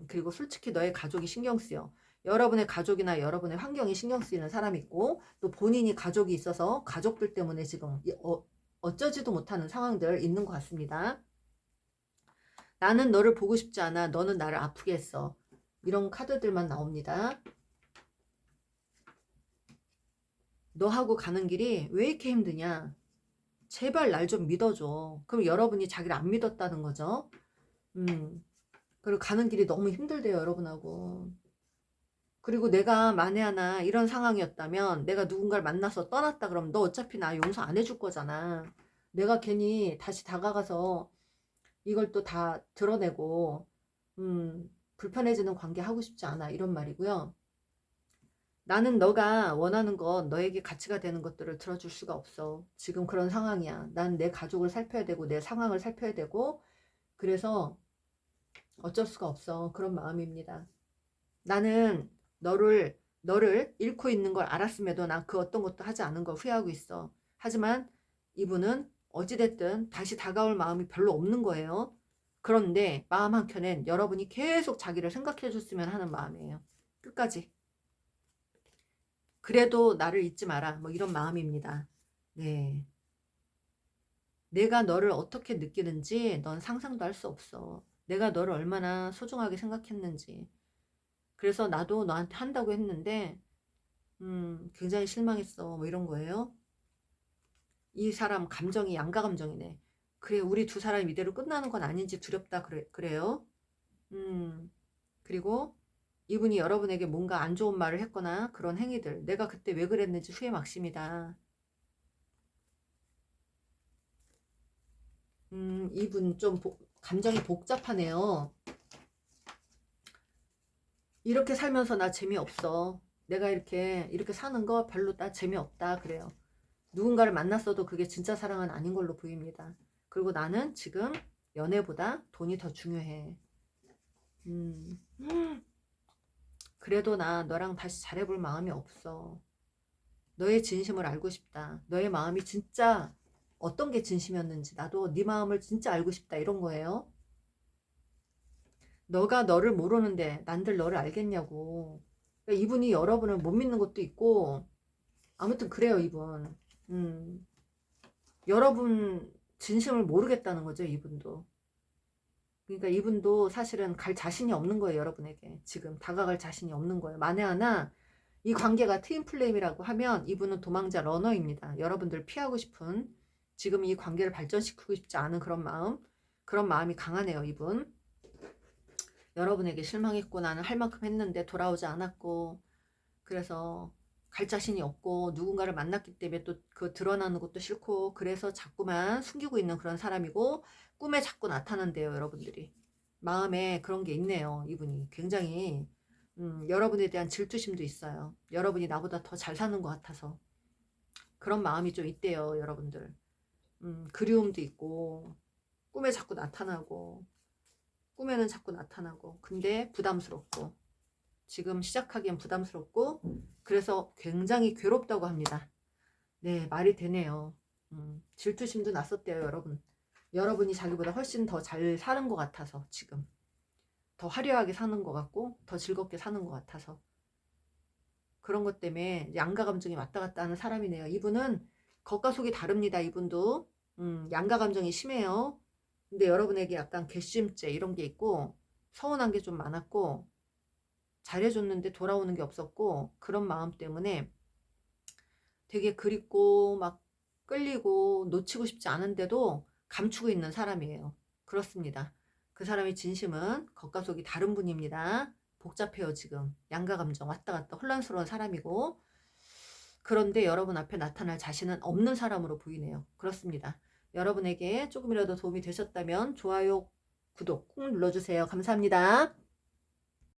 그리고 솔직히 너의 가족이 신경 쓰여. 여러분의 가족이나 여러분의 환경이 신경 쓰이는 사람이 있고 또 본인이 가족이 있어서 가족들 때문에 지금 어쩌지도 못하는 상황들 있는 것 같습니다. 나는 너를 보고 싶지 않아. 너는 나를 아프게 했어. 이런 카드들만 나옵니다. 너하고 가는 길이 왜 이렇게 힘드냐? 제발 날 좀 믿어줘. 그럼 여러분이 자기를 안 믿었다는 거죠. 그리고 가는 길이 너무 힘들대요, 여러분하고. 그리고 내가 만에 하나 이런 상황이었다면 내가 누군가를 만나서 떠났다 그러면 너 어차피 나 용서 안 해줄 거잖아. 내가 괜히 다시 다가가서 이걸 또 다 드러내고 불편해지는 관계 하고 싶지 않아. 이런 말이고요. 나는 너가 원하는 건 너에게 가치가 되는 것들을 들어줄 수가 없어. 지금 그런 상황이야. 난 내 가족을 살펴야 되고 내 상황을 살펴야 되고 그래서 어쩔 수가 없어. 그런 마음입니다. 나는 너를 잃고 있는 걸 알았음에도 난 그 어떤 것도 하지 않은 걸 후회하고 있어. 하지만 이분은 어찌됐든 다시 다가올 마음이 별로 없는 거예요. 그런데 마음 한켠엔 여러분이 계속 자기를 생각해 줬으면 하는 마음이에요. 끝까지. 그래도 나를 잊지 마라. 뭐 이런 마음입니다. 네. 내가 너를 어떻게 느끼는지 넌 상상도 할 수 없어. 내가 너를 얼마나 소중하게 생각했는지. 그래서 나도 너한테 한다고 했는데 굉장히 실망했어. 뭐 이런 거예요. 이 사람 감정이 양가 감정이네. 그래, 우리 두 사람이 이대로 끝나는 건 아닌지 두렵다. 그래요. 그리고 이분이 여러분에게 뭔가 안 좋은 말을 했거나 그런 행위들. 내가 그때 왜 그랬는지 후회 막심이다. 이분 좀 감정이 복잡하네요. 이렇게 살면서 나 재미없어. 내가 이렇게 사는 거 별로 나 재미없다. 그래요. 누군가를 만났어도 그게 진짜 사랑은 아닌 걸로 보입니다. 그리고 나는 지금 연애보다 돈이 더 중요해. 음. 그래도 나 너랑 다시 잘해볼 마음이 없어. 너의 진심을 알고 싶다. 너의 마음이 진짜 어떤 게 진심이었는지 나도 네 마음을 진짜 알고 싶다. 이런 거예요. 너가 너를 모르는데 난들 너를 알겠냐고. 그러니까 이분이 여러분을 못 믿는 것도 있고 아무튼 그래요 이분. 여러분 진심을 모르겠다는 거죠 이분도. 그러니까 이분도 사실은 갈 자신이 없는 거예요 여러분에게. 지금 다가갈 자신이 없는 거예요. 만에 하나 이 관계가 트윈 플레임이라고 하면 이분은 도망자 러너입니다. 여러분들 피하고 싶은, 지금 이 관계를 발전시키고 싶지 않은 그런 마음이 강하네요, 이분. 여러분에게 실망했고 나는 할 만큼 했는데 돌아오지 않았고, 그래서 갈 자신이 없고 누군가를 만났기 때문에 또 그 드러나는 것도 싫고, 그래서 자꾸만 숨기고 있는 그런 사람이고, 꿈에 자꾸 나타난대요, 여러분들이. 마음에 그런 게 있네요, 이분이. 굉장히 여러분에 대한 질투심도 있어요. 여러분이 나보다 더 잘 사는 것 같아서 그런 마음이 좀 있대요, 여러분들. 그리움도 있고, 꿈에 자꾸 나타나고, 꿈에는 자꾸 나타나고, 근데 부담스럽고, 지금 시작하기엔 부담스럽고, 그래서 굉장히 괴롭다고 합니다. 네, 말이 되네요. 질투심도 났었대요, 여러분. 여러분이 자기보다 훨씬 더 잘 사는 것 같아서, 지금. 더 화려하게 사는 것 같고, 더 즐겁게 사는 것 같아서. 그런 것 때문에 양가 감정이 왔다 갔다 하는 사람이네요. 이분은 겉과 속이 다릅니다. 이분도. 양가 감정이 심해요. 근데 여러분에게 약간 괘씸죄 이런 게 있고, 서운한 게 좀 많았고, 잘해줬는데 돌아오는 게 없었고, 그런 마음 때문에 되게 그립고 막 끌리고 놓치고 싶지 않은데도 감추고 있는 사람이에요. 그렇습니다. 그 사람의 진심은 겉과 속이 다른 분입니다. 복잡해요, 지금. 양가 감정 왔다 갔다 혼란스러운 사람이고, 그런데 여러분 앞에 나타날 자신은 없는 사람으로 보이네요. 그렇습니다. 여러분에게 조금이라도 도움이 되셨다면 좋아요, 구독 꾹 눌러주세요. 감사합니다.